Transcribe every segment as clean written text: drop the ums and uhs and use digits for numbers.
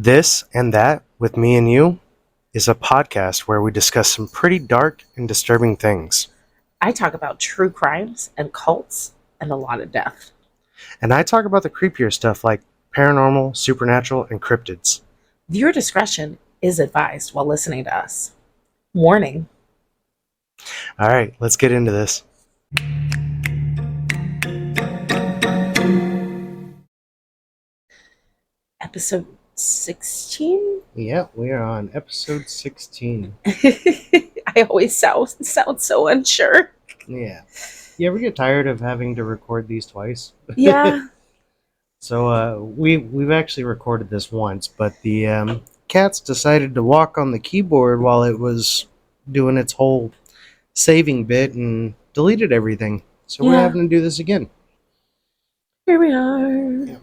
This and That with Me and You is a podcast where we discuss some pretty dark and disturbing things. I talk about true crimes and cults and a lot of death. And I talk about the creepier stuff like paranormal, supernatural, and cryptids. Viewer discretion is advised while listening to us. Warning. All right, let's get into this. Episode 16? Yeah, we are on episode 16. I always sound so unsure. Yeah. You ever get tired of having to record these twice? Yeah. So we've actually recorded this once, but the cats decided to walk on the keyboard while it was doing its whole saving bit and deleted everything. So we're having to do this again. Here we are. Yeah.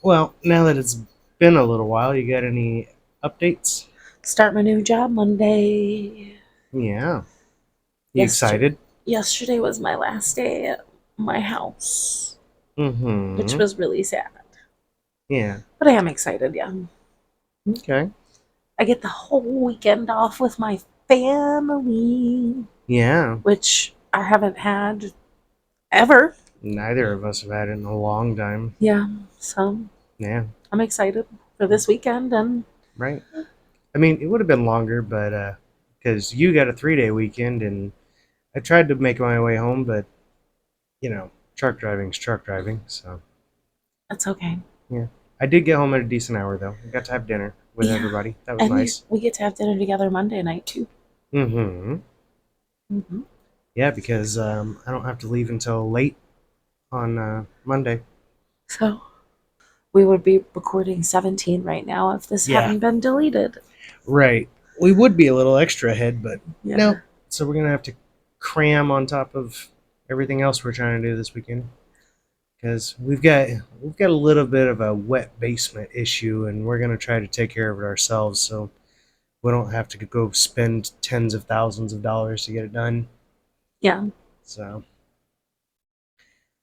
Well, now that it's been a little while, you got any updates? Start my new job Monday. Yeah. You excited? Yesterday was my last day at my house, Mm-hmm. which was really sad. Yeah. But I am excited, yeah. Okay. I get the whole weekend off with my family. Yeah. Which I haven't had ever. Neither of us have had it in a long time. Yeah, so Yeah. I'm excited for this weekend. And right. I mean, it would have been longer, but because you got a 3-day weekend, and I tried to make my way home, but truck driving's truck driving, so that's okay. yeah. I did get home at a decent hour though. I got to have dinner with everybody. That was and nice. We get to have dinner together Monday night too. Mm-hmm. Yeah, because I don't have to leave until late on Monday. So we would be recording 17 right now if this hadn't been deleted. Right. We would be a little extra ahead, but no. So we're gonna have to cram on top of everything else we're trying to do this weekend, because we've got a little bit of a wet basement issue, and we're gonna try to take care of it ourselves, so we don't have to go spend tens of thousands of dollars to get it done. Yeah. So,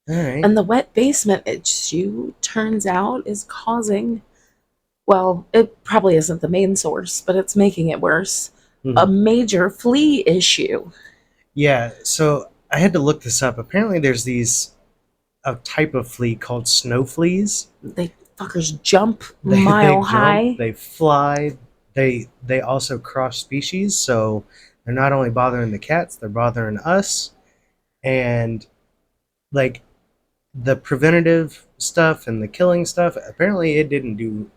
all right. And the wet basement issue, turns out, is causing, well, it probably isn't the main source, but it's making it worse, a major flea issue. Yeah, so I had to look this up. Apparently there's a type of flea called snow fleas. They fuckers jump mile high. They fly. They also cross species, so they're not only bothering the cats, they're bothering us. And like the preventative stuff and the killing stuff, apparently it didn't do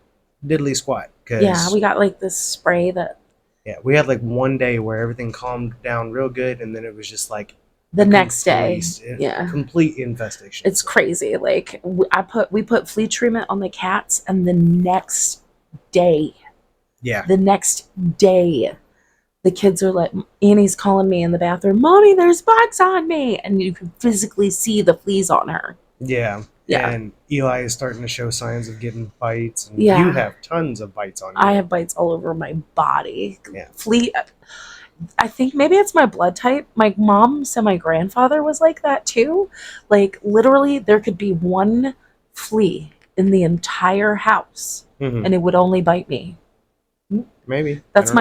diddly squat. Yeah, we got like this spray that. Yeah, we had like one day where everything calmed down real good, and then it was just like the next day. Yeah, complete infestation. It's crazy. Like we put flea treatment on the cats, and the next day, the kids are like, Annie's calling me in the bathroom, "Mommy, there's bugs on me," and you can physically see the fleas on her. Yeah. And Eli is starting to show signs of getting bites. And you have tons of bites on you. I have bites all over my body. Yeah. Flea. I think maybe it's my blood type. My mom said my grandfather was like that too. Like literally, there could be one flea in the entire house, and it would only bite me. Maybe. That's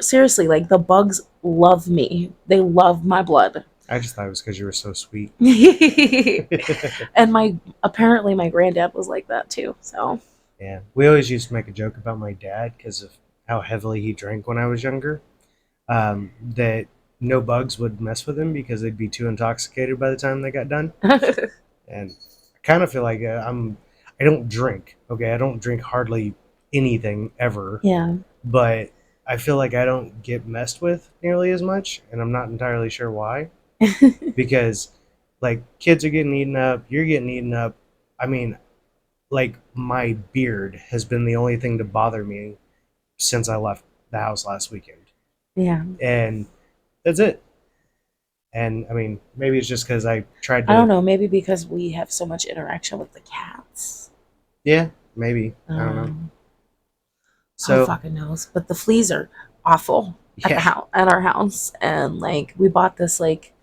seriously, like the bugs love me. They love my blood. I just thought it was because you were so sweet. And apparently my granddad was like that too. So yeah, we always used to make a joke about my dad because of how heavily he drank when I was younger. That no bugs would mess with him because they'd be too intoxicated by the time they got done. And I kind of feel like I don't drink. Okay, I don't drink hardly anything ever. Yeah. But I feel like I don't get messed with nearly as much, and I'm not entirely sure why. Because like kids are getting eaten up, you're getting eaten up. I mean, like my beard has been the only thing to bother me since I left the house last weekend. Yeah. And that's it. And I mean, maybe it's just because I tried to. I don't know. Maybe because we have so much interaction with the cats. Yeah, maybe. I don't know. So who fucking knows? But the fleas are awful at our house, and like we bought this like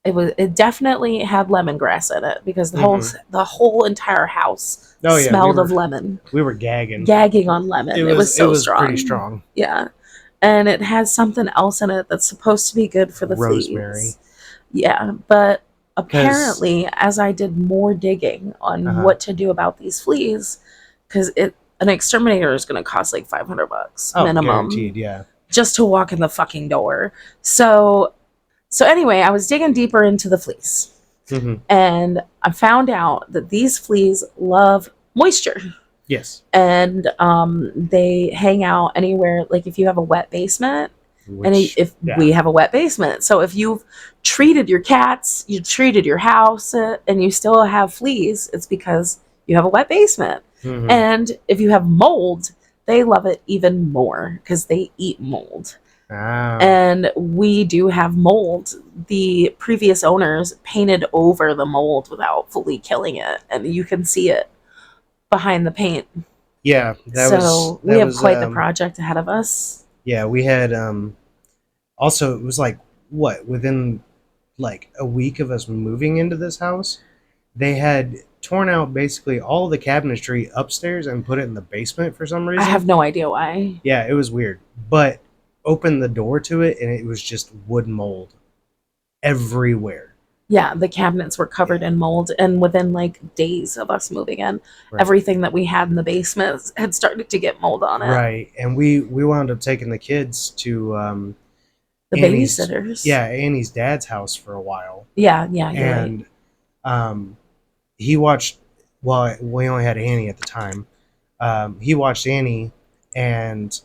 It definitely had lemongrass in it because Mm-hmm. the whole entire house Oh yeah, we smelled of were lemon, we were gagging. gagging on It lemon. It was was it so was pretty strong. strong. Yeah. And it has something else in it that's supposed to be good for the Rosemary, fleas. Yeah, but because apparently, as I did more digging on uh-huh. what to do about these fleas, because it an exterminator is going to cost like $500 Oh, minimum guaranteed, yeah. just to walk in the fucking door. So anyway, I was digging deeper into the fleas, Mm-hmm. and I found out that these fleas love moisture, Yes, and they hang out anywhere. Like if you have a wet basement, and which if yeah. we have a wet basement, so if you've treated your cats, you treated your house, and you still have fleas, it's because you have a wet basement. Mm-hmm. And if you have mold, they love it even more because they eat mold. Ah, And we do have mold. The previous owners painted over the mold without fully killing it, and you can see it behind the paint. yeah. So we That have was quite the project ahead of us. yeah. We had also it was like what within like a week of us moving into this house, they had torn out basically all the cabinetry upstairs and put it in the basement for some I reason. have no idea why. Yeah, it was weird. But opened the door to it and it was just wood mold everywhere. Yeah, the cabinets were covered Yeah, in mold, and within like days of us moving in, right. everything that we had in the basement had started to get mold on it. Right. And we wound up taking the kids to The Annie's babysitters. yeah, Annie's dad's house for a while. Yeah, yeah, you're right. And um he watched well, we only had Annie at the time. He watched Annie, and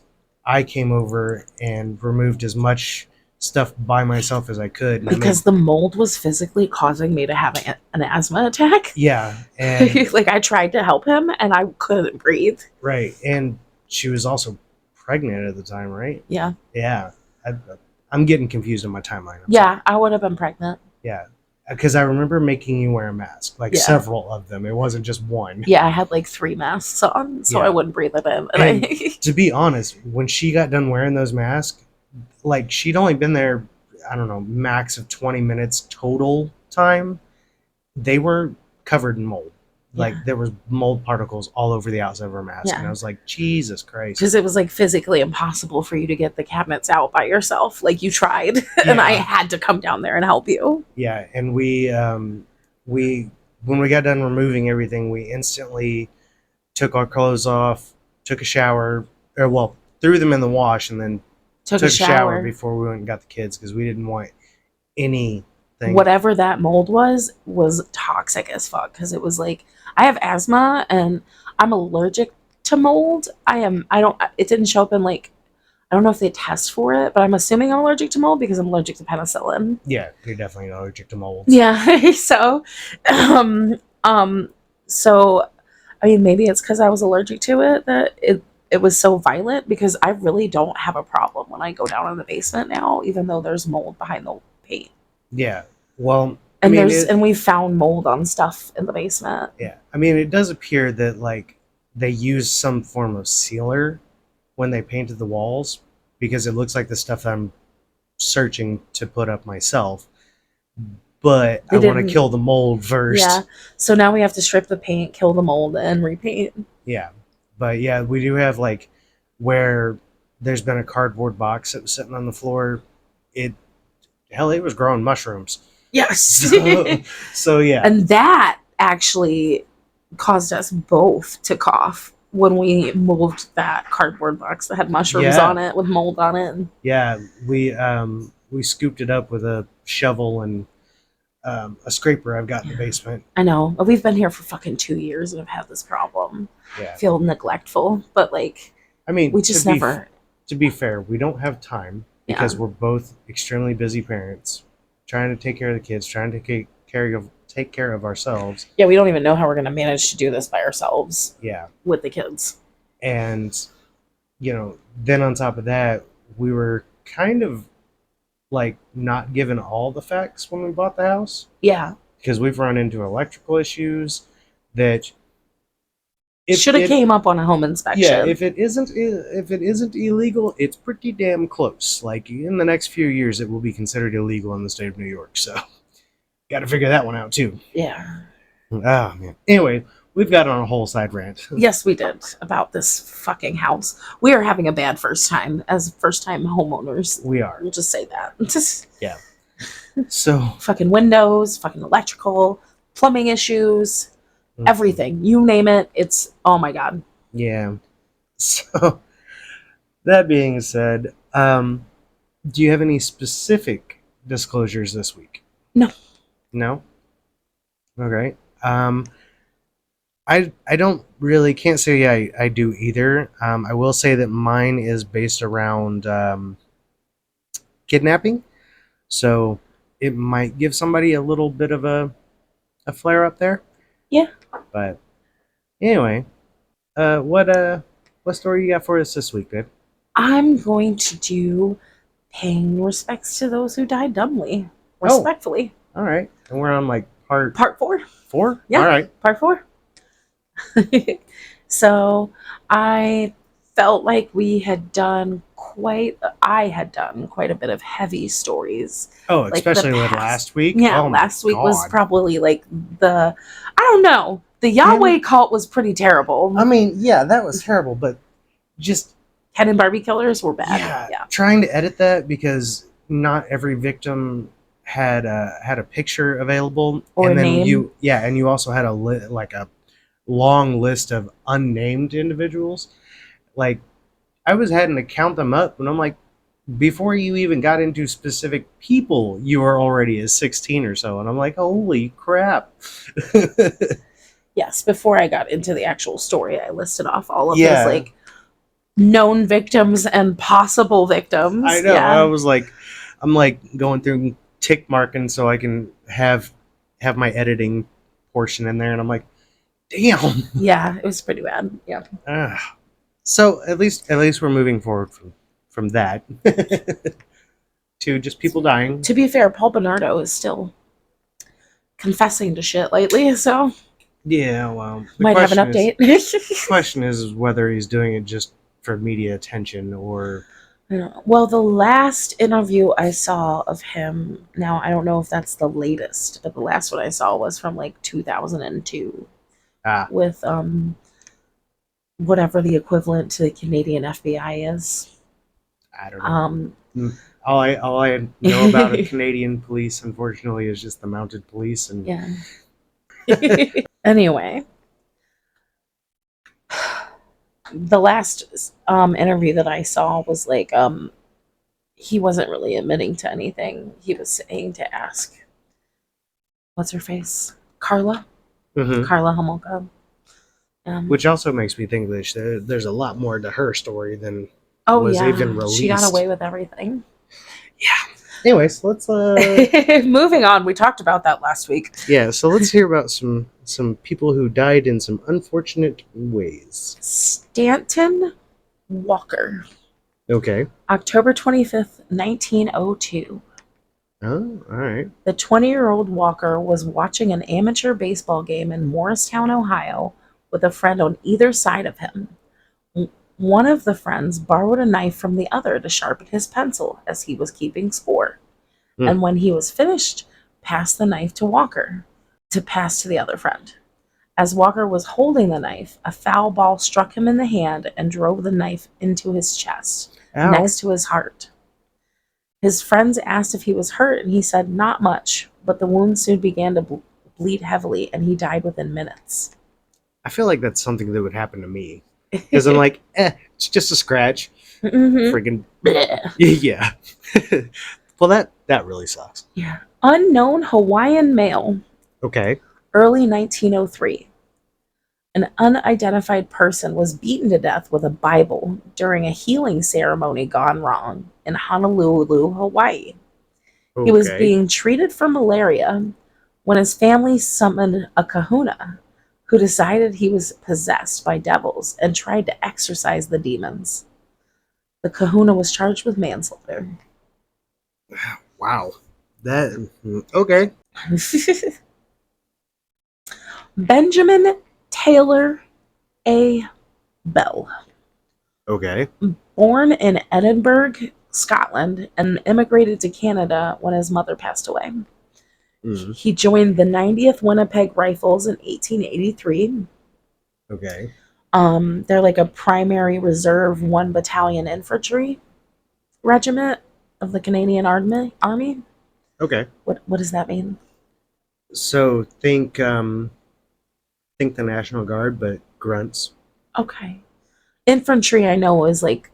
I came over and removed as much stuff by myself as I could, and I made Because the mold was physically causing me to have an asthma attack. yeah, and Like I tried to help him and I couldn't breathe. right, and she was also pregnant at the time, right? Yeah. Yeah, I, I'm getting confused on my timeline. I'm sorry. Yeah, I would have been pregnant. Yeah, because I remember making you wear a mask, like Yeah. several of them. It wasn't just one. Yeah, I had like 3 masks on, so I Yeah, wouldn't breathe it in. And and I to be honest, when she got done wearing those masks, like she'd only been there, I don't know, max of 20 minutes total time. They were covered in mold. yeah. Like there was mold particles all over the outside of her mask, and I Yeah. was like, Jesus Christ. Because it was like physically impossible for you to get the cabinets out by yourself. Like you tried, and I Yeah, had to come down there and help you. yeah, and we when we got done removing everything, we instantly took our clothes off, took a shower, or well, threw them in the wash, and then Took a took a shower shower. before we went and got the kids because we didn't want anything. Whatever that mold was toxic as fuck. Because it was like I have asthma and I'm allergic to mold. I don't. It didn't show up in like I don't know if they test for it, but I'm assuming I'm allergic to mold because I'm allergic to penicillin. Yeah, you're definitely allergic to molds. Yeah. So, um, um, so I mean, maybe it's because I was allergic to it that it was so violent because I really don't have a problem when I go down in the basement now, even though there's mold behind the paint. Yeah. Well, I And mean there's it. and we found mold on stuff in the basement. Yeah, I mean it does appear that like they used some form of sealer when they painted the walls because it looks like the stuff that I'm searching to put up myself. But I They want to didn't. kill the mold Yeah. first. So now we have to strip the paint, kill the mold, and repaint. Yeah, but yeah, we do have like where there's been a cardboard box that was sitting on the floor. It hell, it was growing mushrooms. Yes. So, so yeah, And that actually caused us both to cough when we moved that cardboard box that had mushrooms yeah, on it with mold on it. yeah. We scooped it up with a shovel and a scraper I've got in the Yeah. basement. I know. But we've been here for fucking 2 years and have had this problem. I Yeah, feel neglectful, but like I mean we just never. to be fair, we don't have time Yeah. because we're both extremely busy parents, trying to take care of the kids, trying to take care of ourselves. Yeah, we don't even know how we're gonna manage to do this by ourselves Yeah, with the kids. and then on top of that, we were kind of like not given all the facts when we bought the house Yeah. because we've run into electrical issues that if Should have it came up on a home yeah, inspection. if it isn't illegal, it's pretty damn close. Like in the next few years, it will be considered illegal in the state of New York. So got to figure that one out too. Yeah. Oh man. Anyway, we've got on a whole side rant. Yes, we did about this fucking house. We are having a bad first time as first time homeowners. We are. We'll just say that. Yeah. So fucking windows, fucking electrical, plumbing issues, mhm. everything. You name it. It's, oh my God. Yeah. So that being said, do you have any specific disclosures this week? No. No? Okay. I don't really can't say I do either. I will say that mine is based around kidnapping, so it might give somebody a little bit of a flare up there. Yeah. But anyway, what story you got for us this week, babe? I'm going to do paying respects to those who died dumbly. Respectfully. All right, and we're on like part 4. 4. Yeah. All right. Part 4. So I felt like I had done quite a bit of heavy stories. Oh, like especially with last week. Yeah, oh last week was God. probably like I don't know. The Yahweh cult was pretty terrible. I mean, yeah, that was terrible, but just Ken and Barbie killers were bad. yeah, trying to edit that because not every victim had a picture available, Or and a then name. and you also had like a long list of unnamed individuals. Like I was having to count them up, and I'm like, before you even got into specific people, you were already at 16 or so, and I'm like, holy crap. Yes, before I got into the actual story, I listed off all of Yeah. his like known victims and possible victims. I know. Yeah. I was like, I'm like going through tick marking so I can have my editing portion in there, and I'm like, damn. Yeah, it was pretty bad. Yeah. So at least we're moving forward from that to just people dying. To be fair, Paul Bernardo is still confessing to shit lately, so Yeah, well, the might have an question update. the question is whether he's doing it just for media attention or. I don't know. Well, the last interview I saw of him, now I don't know if that's the latest, but the last one I saw was from like 2002 with whatever the equivalent to the Canadian FBI is. I don't know. All I know about a Canadian police, unfortunately, is just the mounted police, and yeah. Anyway, the last interview that I saw was like he wasn't really admitting to anything. He was saying to ask, what's her face, Carla Homolka. Which also makes me think that there's a lot more to her story than was even released. She got away with everything. Yeah. Anyways, let's moving on. We talked about that last week. Yeah, so let's hear about some people who died in some unfortunate ways. Stanton Walker. Okay. October 25th, 1902. Oh, all right. The 20-year-old Walker was watching an amateur baseball game in Morristown, Ohio, with a friend on either side of him. One of the friends borrowed a knife from the other to sharpen his pencil as he was keeping score. And when he was finished, passed the knife to Walker to pass to the other friend. As Walker was holding the knife, a foul ball struck him in the hand and drove the knife into his chest, next to his heart. His friends asked if he was hurt, and he said not much, but the wound soon began to bleed heavily, and he died within minutes. I feel like that's something that would happen to me. Because I'm like, it's just a scratch. Freaking. Yeah. Well, that really sucks. Yeah. Unknown Hawaiian male. Okay. Early 1903. An unidentified person was beaten to death with a Bible during a healing ceremony gone wrong in Honolulu, Hawaii. Okay. He was being treated for malaria when his family summoned a kahuna who decided he was possessed by devils and tried to exorcise the demons. The kahuna was charged with manslaughter. Wow. That okay. Benjamin Taylor A. Bell. Okay. Born in Edinburgh, Scotland, and immigrated to Canada when his mother passed away. Mm. He joined the 90th Winnipeg Rifles in 1883. Okay. They're like a primary reserve 1 battalion infantry regiment of the Canadian Army. Okay. What does that mean? So think the National Guard, but grunts. Okay. Infantry I know is like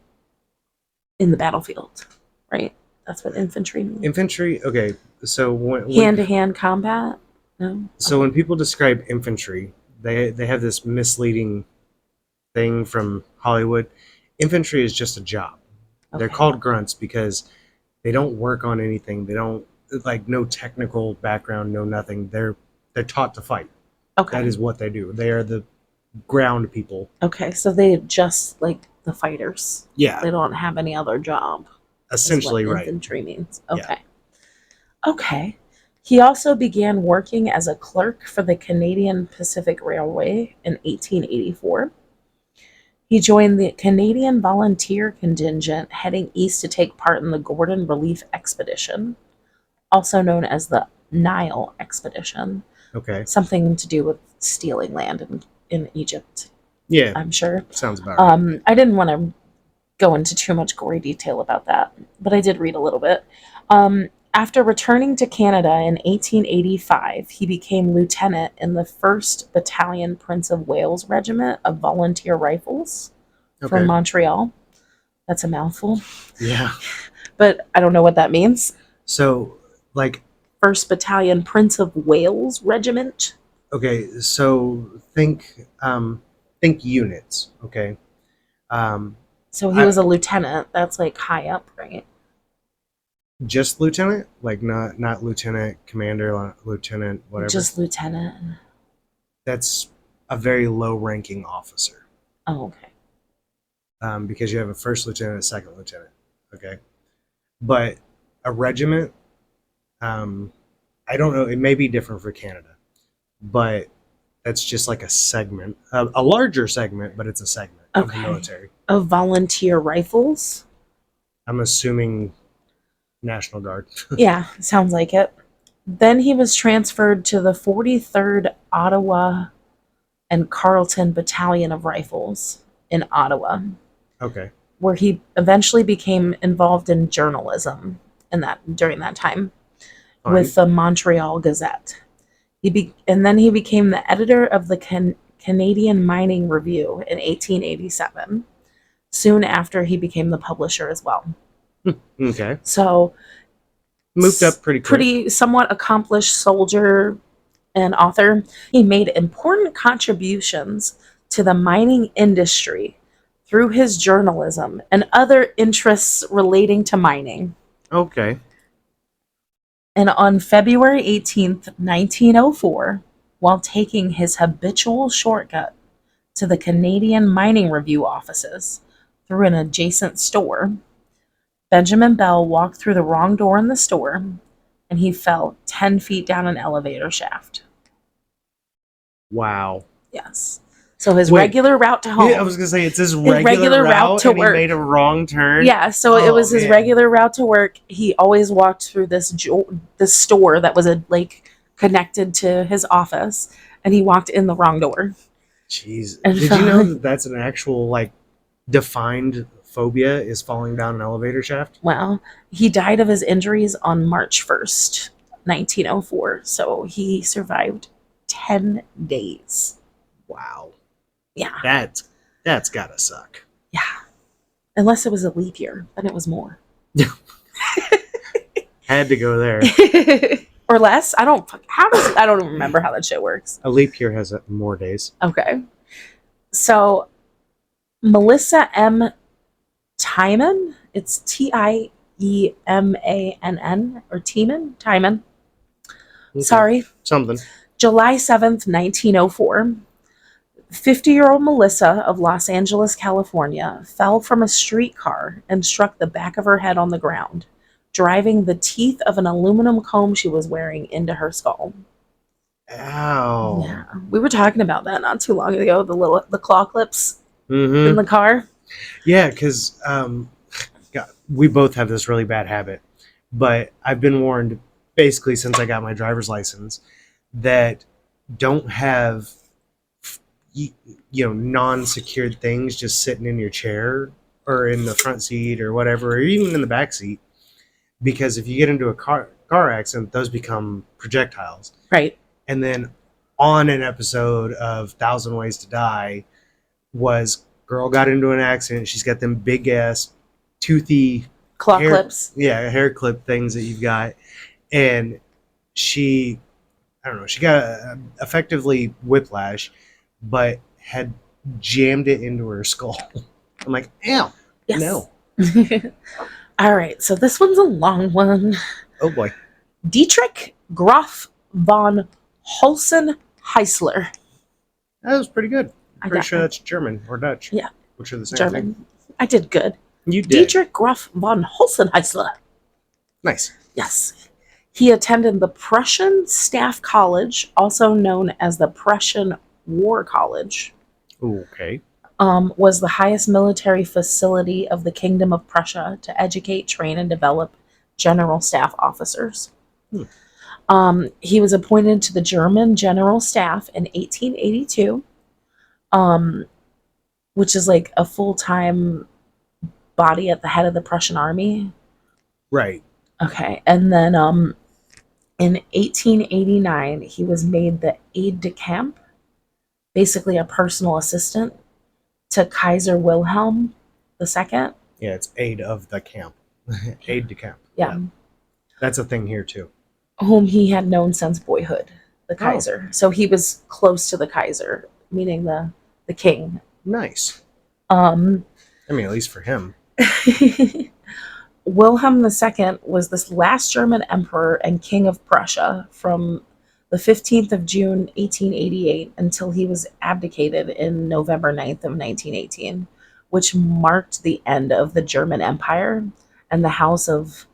in the battlefield, right? That's what infantry means. Infantry. Okay. So Hand to hand combat? No. when people describe infantry, they have this misleading thing from Hollywood. Infantry is just a job. They're Okay. called grunts because they don't work on anything. They don't like no technical background, no nothing. They're taught to fight. Okay. That is what they do. They are the ground people. Okay, so they just like the fighters. Yeah, They don't have any other job. essentially Is what right. infantry means. Yeah. Okay. Okay. He also began working as a clerk for the Canadian Pacific Railway in 1884. He joined the Canadian Volunteer Contingent heading east to take part in the Gordon Relief Expedition, also known as the Nile Expedition. Okay. Something to do with stealing land in Egypt, Yeah, I'm sure. sounds about right. I didn't want to go into too much gory detail about that, but I did read a little bit. After returning to Canada in 1885, he became lieutenant in the 1st Battalion Prince of Wales Regiment of Volunteer Rifles from Okay. Montreal. That's a mouthful, Yeah. but I don't know what that means. So, like, 1st Battalion Prince of Wales Regiment. okay, so think units, okay? Um, So he was a lieutenant. That's like high up, right? just lieutenant, like not lieutenant, commander, lieutenant, whatever. Just lieutenant. That's a very low-ranking officer. Oh, okay. Because you have a first lieutenant, a second lieutenant, okay? But a regiment, I don't know. It may be different for Canada, but that's just like a segment, a larger segment, but it's a segment of the Okay. military. Of volunteer rifles? I'm assuming National Guard. Yeah, sounds like it. Then he was transferred to the 43rd Ottawa and Carleton Battalion of Rifles in Ottawa, Okay. where he eventually became involved in journalism during that time Fine. with the Montreal Gazette. And then he became the editor of the Canadian Mining Review in 1887. Soon after, he became the publisher as well. Okay. So moved up pretty quick. Pretty somewhat accomplished soldier and author. He made important contributions to the mining industry through his journalism and other interests relating to mining. Okay. And on February 18th, 1904, while taking his habitual shortcut to the Canadian Mining Review offices through an adjacent store, Benjamin Bell walked through the wrong door in the store and he fell 10 feet down an elevator shaft. Wow. Yes. So his regular route to home. Yeah, I was gonna say it's his regular route to and work. He made a wrong turn. Yeah, so it was his regular route to work. He always walked through this store that was connected to his office, and he walked in the wrong door. Jeez. Did you know that that's an actual defined phobia, is falling down an elevator shaft? Well, he died of his injuries on March 1st, 1904. So he survived 10 days. Wow. Yeah. That's gotta suck. Yeah. Unless it was a leap year, then it was more. Had to go there. Or less. I don't remember how that shit works. A leap year has more days. Okay. So Melissa M. Timon, it's Tiemann or Timon. Okay. Sorry. Something. July 7th, 1904. 50-year-old Melissa of Los Angeles, California, fell from a streetcar and struck the back of her head on the ground, driving the teeth of an aluminum comb she was wearing into her skull. Ow. Yeah. We were talking about that not too long ago, the claw clips in the car. Yeah, because we both have this really bad habit, but I've been warned, basically since I got my driver's license that don't have non-secured things just sitting in your chair or in the front seat or whatever, or even in the back seat. Because if you get into a car accident, those become projectiles. Right. And then on an episode of Thousand Ways to Die was girl got into an accident. She's got them big ass toothy Claw clips. Yeah, hair clip things that you've got, and she, I don't know, she got effectively whiplash, but had jammed it into her skull. I'm like, ow, Yes. no. All right, so this one's a long one. Oh boy. Dietrich Graf von Holzen-Heisler. That was pretty good. I'm pretty sure that. that's German or Dutch. Yeah. Which are the same German. thing. I did good. You did. Dietrich Graf von Holzen-Heisler. Nice. Yes. He attended the Prussian Staff College, also known as the Prussian War College. Okay. Was the highest military facility of the Kingdom of Prussia to educate, train, and develop general staff officers. He was appointed to the German General Staff in 1882, which is like a full-time body at the head of the Prussian army. Right. Okay, and then in 1889, he was made the aide-de-camp, basically a personal assistant to Kaiser Wilhelm II. Yeah, it's aide of the camp. Aide de camp. Yeah. That's a thing here too. Whom he had known since boyhood, the Kaiser. So he was close to the Kaiser, meaning the king. Nice. I mean, at least for him. Wilhelm II was this last German emperor and king of Prussia from the 15th of June, 1888, until he was abdicated in November 9th of 1918, which marked the end of the German Empire and the House of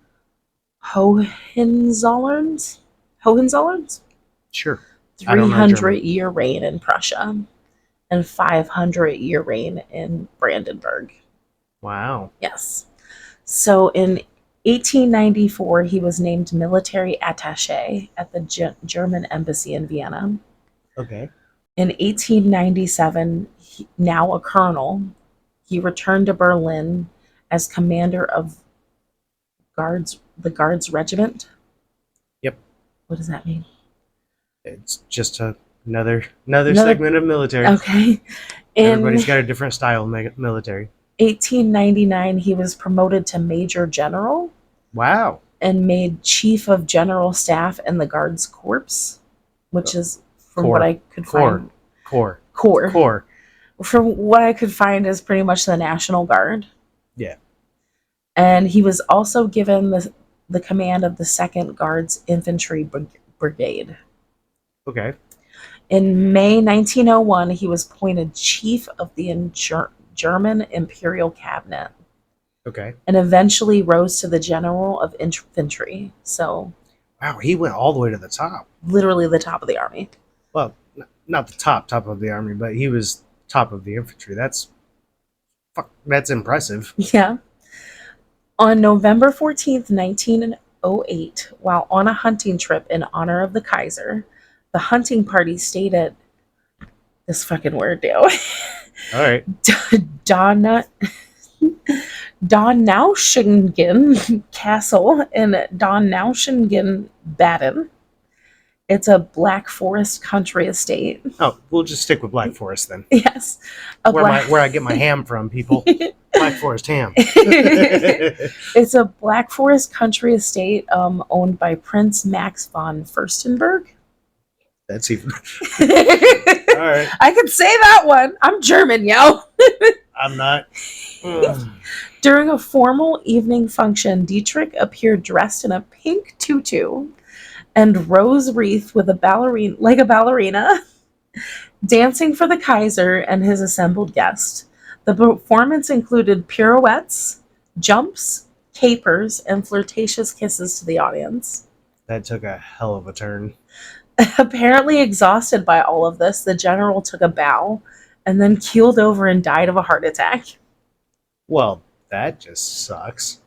Hohenzollerns? Sure. 300-year reign in Prussia and 500-year reign in Brandenburg. Wow. Yes. So in 1894, he was named military attaché at the German embassy in Vienna. Okay. In 1897, now a colonel, he returned to Berlin as commander of the Guards Regiment. Yep. What does that mean? It's just another segment of military. Okay. Everybody's got a different style of military. 1899, he was promoted to Major General. Wow. And made Chief of General Staff in the Guards Corps, which is, from what I could find... Corps. From what I could find, is pretty much the National Guard. Yeah. And he was also given the command of the 2nd Guards Infantry Brigade. Okay. In May 1901, he was appointed Chief of the German Imperial Cabinet. Okay. And eventually rose to the General of Infantry. So, wow, he went all the way to the top. Literally the top of the army. Well, not the top of the army, but he was top of the infantry. That's impressive. Yeah. On November 14th, 1908, while on a hunting trip in honor of the Kaiser, the hunting party stayed at this fucking word, Dale. All right. Donaueschingen Castle in Donaueschingen, Baden. It's a Black Forest country estate. Oh, we'll just stick with Black Forest then. Yes. Where I get my ham from, people. Black Forest ham. It's a Black Forest country estate owned by Prince Max von Furstenberg. That's even... All right. I could say that one. I'm German, yo. I'm not. During a formal evening function, Dietrich appeared dressed in a pink tutu and rose wreath with a ballerina, dancing for the Kaiser and his assembled guests. The performance included pirouettes, jumps, capers, and flirtatious kisses to the audience. That took a hell of a turn. Apparently exhausted by all of this, the general took a bow and then keeled over and died of a heart attack. Well, that just sucks.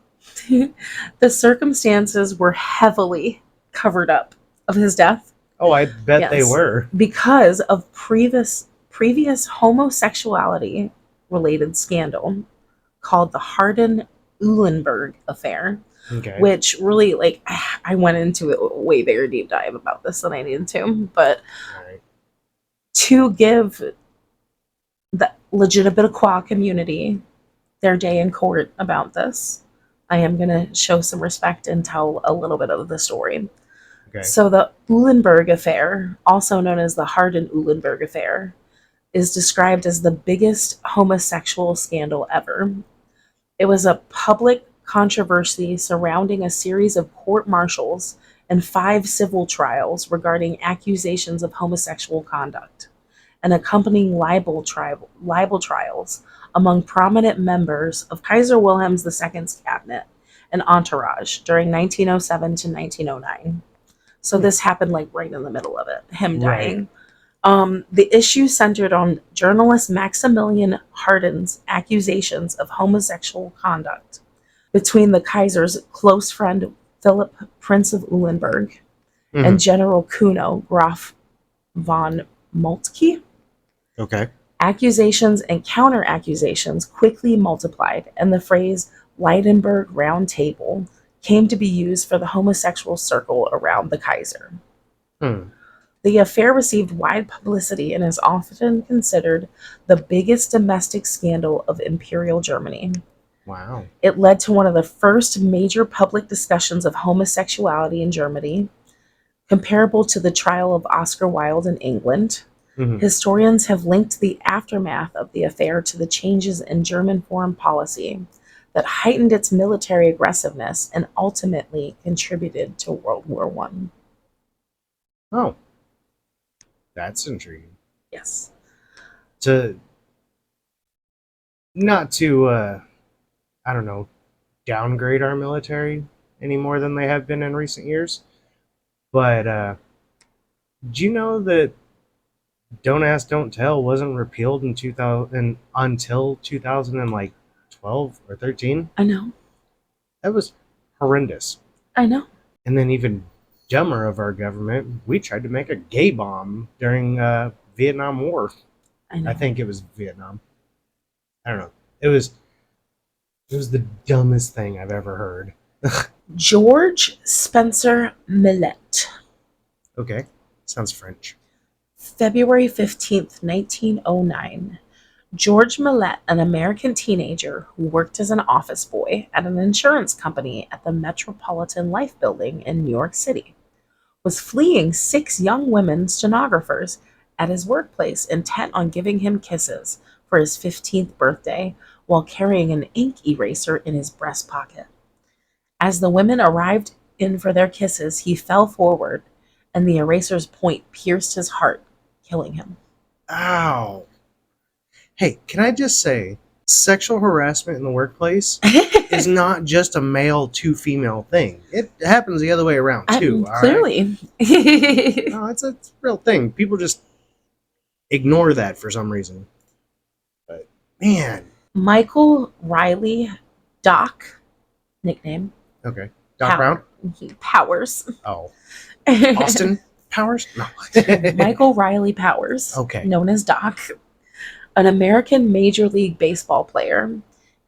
The circumstances were heavily covered up of his death. Oh, I bet they Yes. were. Because of previous homosexuality related scandal called the Hardin Uhlenberg affair, Okay. which really, like, I went into it way bigger deep dive about this than I needed to, but All right. to give the LGBTQ community their day in court about this, I am going to show some respect and tell a little bit of the story. Okay. So, the Uhlenberg affair, also known as the Hardin Uhlenberg affair, is described as the biggest homosexual scandal ever. It was a public controversy surrounding a series of court martials and 5 civil trials regarding accusations of homosexual conduct and accompanying libel trials among prominent members of Kaiser Wilhelm II's cabinet and entourage during 1907 to 1909. So Hmm. this happened like right in the middle of it, him Right. dying. The issue centered on journalist Maximilian Hardin's accusations of homosexual conduct between the Kaiser's close friend Philip, Prince of Eulenburg, and Mm-hmm. General Kuno, Graf von Moltke. Okay. Accusations and counter accusations quickly multiplied, and the phrase Leidenberg Round Table came to be used for the homosexual circle around the Kaiser. Hmm. The affair received wide publicity and is often considered the biggest domestic scandal of Imperial Germany. Wow. It led to one of the first major public discussions of homosexuality in Germany, comparable to the trial of Oscar Wilde in England. Mm-hmm. Historians have linked the aftermath of the affair to the changes in German foreign policy that heightened its military aggressiveness and ultimately contributed to World War One. Oh, that's intriguing. Yes. To not to I don't know, downgrade our military any more than they have been in recent years, but do you know that Don't Ask, Don't Tell wasn't repealed in 2000 until 2000 and like 12 or 13? I know. That was horrendous. I know. And then even dumber of our government, we tried to make a gay bomb during Vietnam War. I know. I think it was Vietnam. I don't know. It was the dumbest thing I've ever heard. George Spencer Millett, Okay, sounds French. February 15th, 1909. George Millett, an American teenager who worked as an office boy at an insurance company at the Metropolitan Life Building in New York City, was fleeing 6 young women stenographers at his workplace intent on giving him kisses for his 15th birthday while carrying an ink eraser in his breast pocket. As the women arrived in for their kisses, he fell forward and the eraser's point pierced his heart, killing him. Ow. Hey, can I just say, sexual harassment in the workplace is not just a male to female thing. It happens the other way around too. All right? Clearly. No, it's a real thing. People just ignore that for some reason. But man, Michael Riley, Doc, nickname, okay, Doc Brown. Powers. Oh, Austin Powers. No. Michael Riley Powers, Okay. known as Doc, an American Major League Baseball player.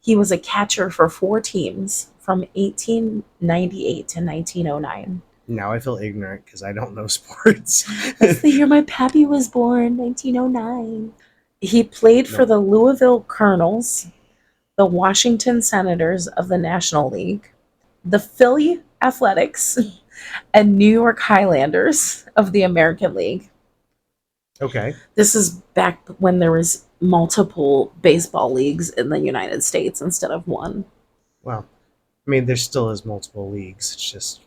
He was a catcher for 4 teams from 1898 to 1909. Now I feel ignorant because I don't know sports. That's the year my pappy was born, 1909. He played for No. the Louisville Colonels, the Washington Senators of the National League, the Philly Athletics, and New York Highlanders of the American League. Okay. This is back when there was multiple baseball leagues in the United States instead of one. Well, I mean, there still is multiple leagues. It's just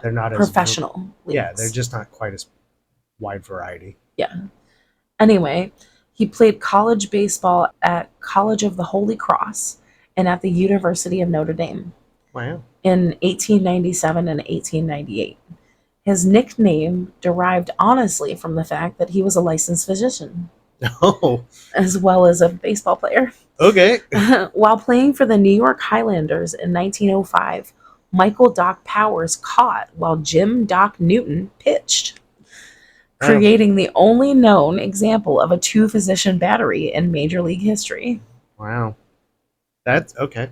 they're not Professional leagues. Yeah, they're just not quite as wide variety. Yeah. Anyway, he played college baseball at College of the Holy Cross and at the University of Notre Dame Wow. in 1897 and 1898. His nickname derived honestly from the fact that he was a licensed physician Oh, as well as a baseball player. okay. While playing for the New York Highlanders in 1905, Michael Doc Powers caught while Jim Doc Newton pitched, Oh, creating the only known example of a two-physician battery in Major League history. wow. That's okay.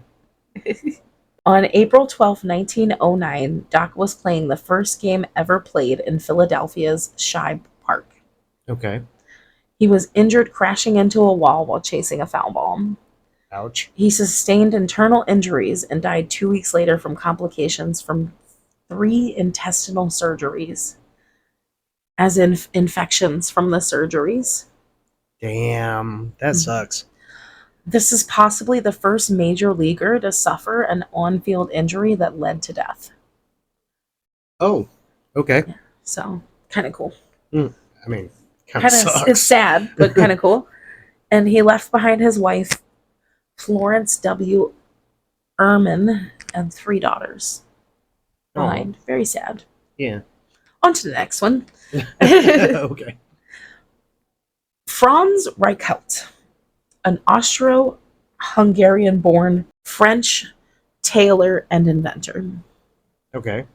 On April 12, 1909, Doc was playing the first game ever played in Philadelphia's Shibe Park. Okay. He was injured crashing into a wall while chasing a foul ball. Ouch. He sustained internal injuries and died 2 weeks later from complications from 3 intestinal surgeries, as in infections from the surgeries. Damn. That sucks. This is possibly the first major leaguer to suffer an on field injury that led to death. Oh, okay. So, kind of cool. I mean, kind of Kind of, sucks. it's sad, but kind of cool. And he left behind his wife, Florence W. Ehrman, and 3 daughters behind. Oh, Very sad. yeah. On to the next one. Okay. Franz Reichelt, an Austro-Hungarian-born French tailor and inventor. Okay.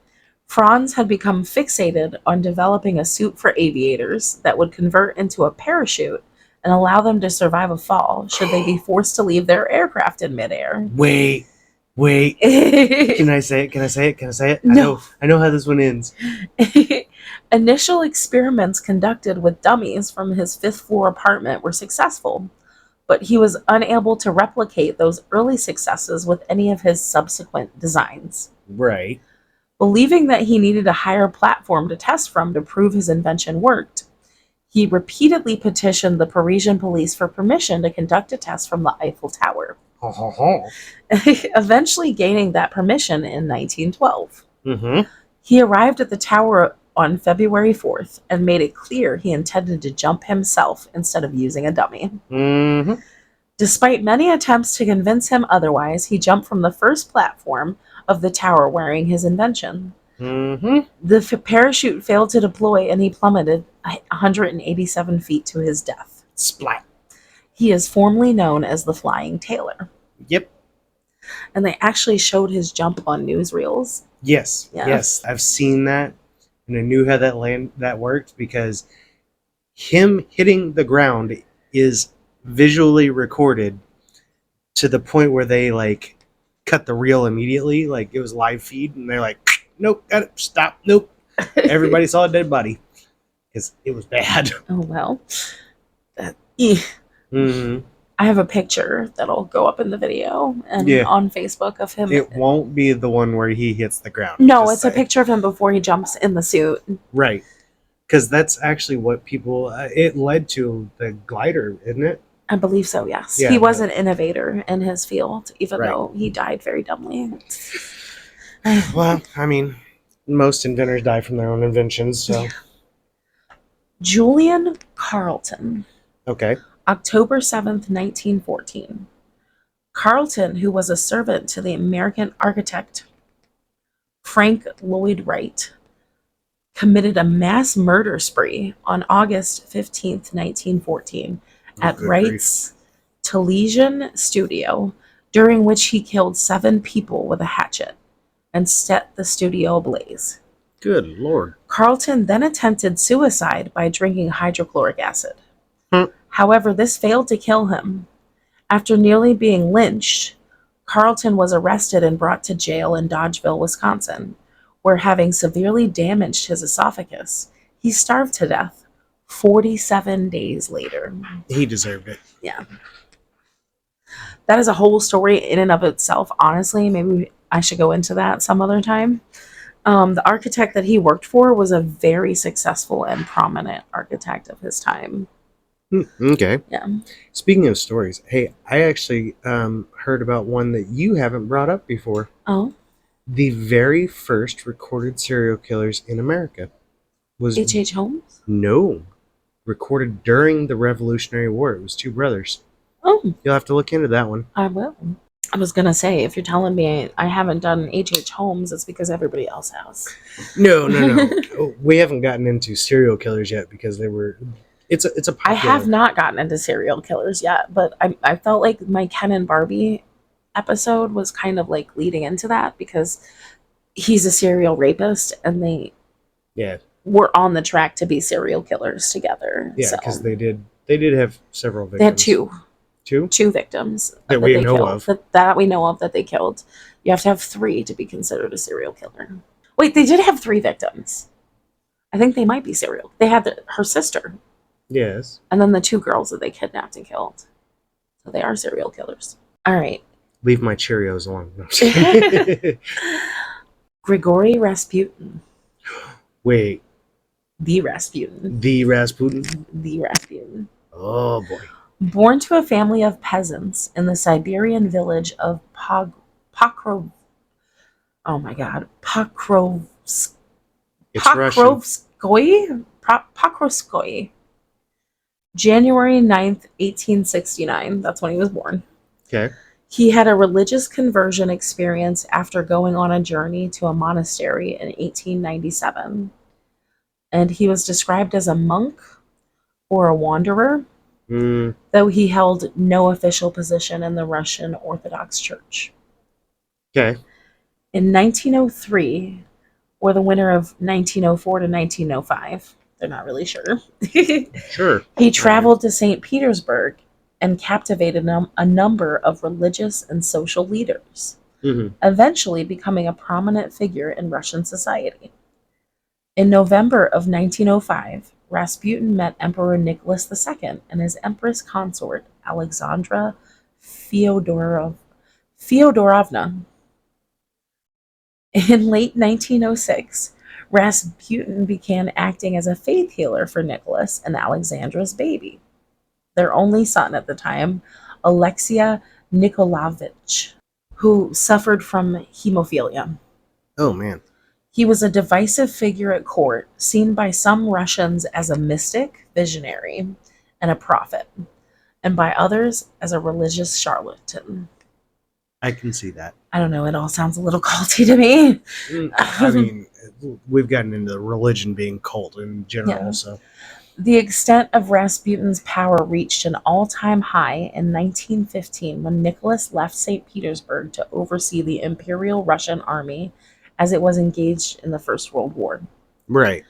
Franz had become fixated on developing a suit for aviators that would convert into a parachute and allow them to survive a fall should they be forced to leave their aircraft in midair. Wait. Can I say it? Can I say it? Can I say it? No. I know how this one ends. Initial experiments conducted with dummies from his 5th-floor apartment were successful, but he was unable to replicate those early successes with any of his subsequent designs. Right. Believing that he needed a higher platform to test from to prove his invention worked, he repeatedly petitioned the Parisian police for permission to conduct a test from the Eiffel Tower, eventually gaining that permission in 1912. Mm-hmm. He arrived at the tower on February 4th and made it clear he intended to jump himself instead of using a dummy. Mm-hmm. Despite many attempts to convince him otherwise, he jumped from the first platform of the tower wearing his invention. Mm-hmm. The parachute failed to deploy and he plummeted 187 feet to his death. Splat. He is formally known as the Flying Tailor. Yep. And they actually showed his jump on newsreels. Yes. Yeah. Yes. I've seen that, and I knew how that worked because him hitting the ground is visually recorded to the point where they like cut the reel immediately, like it was live feed, and they're like, nope, got it, stop, nope. Everybody saw a dead body because it was bad. Oh, well. Mm-hmm. I have a picture that'll go up in the video and on Facebook of him. It won't be the one where he hits the ground. No, it's a picture of him before he jumps in the suit. Right. Because that's actually what people, it led to the glider, isn't it? I believe so, yes. Yeah, he was an innovator in his field, even Right. though he died very dumbly. Well, I mean, most inventors die from their own inventions, so. Julian Carleton. Okay. October 7th, 1914. Carleton, who was a servant to the American architect Frank Lloyd Wright, committed a mass murder spree on August 15th, 1914 at Wright's Talesian studio, during which he killed 7 people with a hatchet and set the studio ablaze. Good Lord. Carleton then attempted suicide by drinking hydrochloric acid. However, this failed to kill him. After nearly being lynched, Carleton was arrested and brought to jail in Dodgeville, Wisconsin, where, having severely damaged his esophagus, he starved to death 47 days later. He deserved it. Yeah. That is a whole story in and of itself. Honestly, maybe I should go into that some other time. The architect that he worked for was a very successful and prominent architect of his time. Okay. Yeah. Speaking of stories, hey, I actually heard about one that you haven't brought up before. Oh. The very first recorded serial killers in America was H.H. Holmes? No. Recorded during the Revolutionary War. It was 2 brothers. Oh. You'll have to look into that one. I will. I was going to say, if you're telling me I haven't done H.H. Holmes, it's because everybody else has. No. We haven't gotten into serial killers yet because they were... It's a popular... I have not gotten into serial killers yet, but I felt like my Ken and Barbie episode was kind of like leading into that because he's a serial rapist, and they Yeah. were on the track to be serial killers together. Yeah, So because they did have several they had victims. Two two victims that that we they know killed. of. That we know of that they killed. You have to have three to be considered a serial killer. Wait, they did have three victims. I think they might be serial. They had her sister, Yes. and then the two girls that they kidnapped and killed. So they are serial killers. All right. Leave my Cheerios alone. No, I'm just kidding. Grigory Rasputin. Wait, The Rasputin. the Rasputin? The Rasputin. Oh boy. Born to a family of peasants in the Siberian village of Pokrov. Oh my God. It's Russian. Pokrovskoye. January 9th, 1869. That's when he was born. Okay. He had a religious conversion experience after going on a journey to a monastery in 1897. And he was described as a monk or a wanderer, though he held no official position in the Russian Orthodox Church. Okay. In 1903, or the winter of 1904 to 1905, they're not really sure. Sure. He traveled to St. Petersburg and captivated a number of religious and social leaders, eventually becoming a prominent figure in Russian society. In November of 1905, Rasputin met Emperor Nicholas II and his empress consort, Alexandra Fyodorovna. In late 1906, Rasputin began acting as a faith healer for Nicholas and Alexandra's baby, their only son at the time, Alexia Nikolaevich, who suffered from hemophilia. Oh man. He was a divisive figure at court, seen by some Russians as a mystic, visionary, and a prophet, and by others as a religious charlatan. I can see that. I don't know, it all sounds a little culty to me. I mean, we've gotten into religion being cult in general, Yeah. so. The extent of Rasputin's power reached an all-time high in 1915 when Nicholas left St. Petersburg to oversee the Imperial Russian Army as it was engaged in the First World War. Right.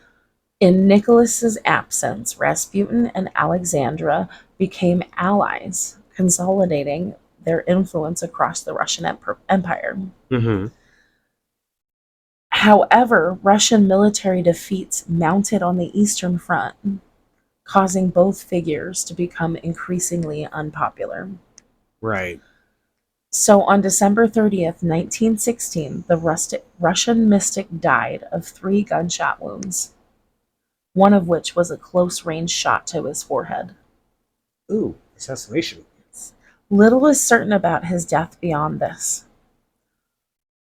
In Nicholas's absence, Rasputin and Alexandra became allies, consolidating their influence across the Russian Empire. However, Russian military defeats mounted on the Eastern Front, causing both figures to become increasingly unpopular. Right. So on December 30th, 1916, the Russian mystic died of 3 gunshot wounds, one of which was a close-range shot to his forehead. Ooh, assassination. Little is certain about his death beyond this.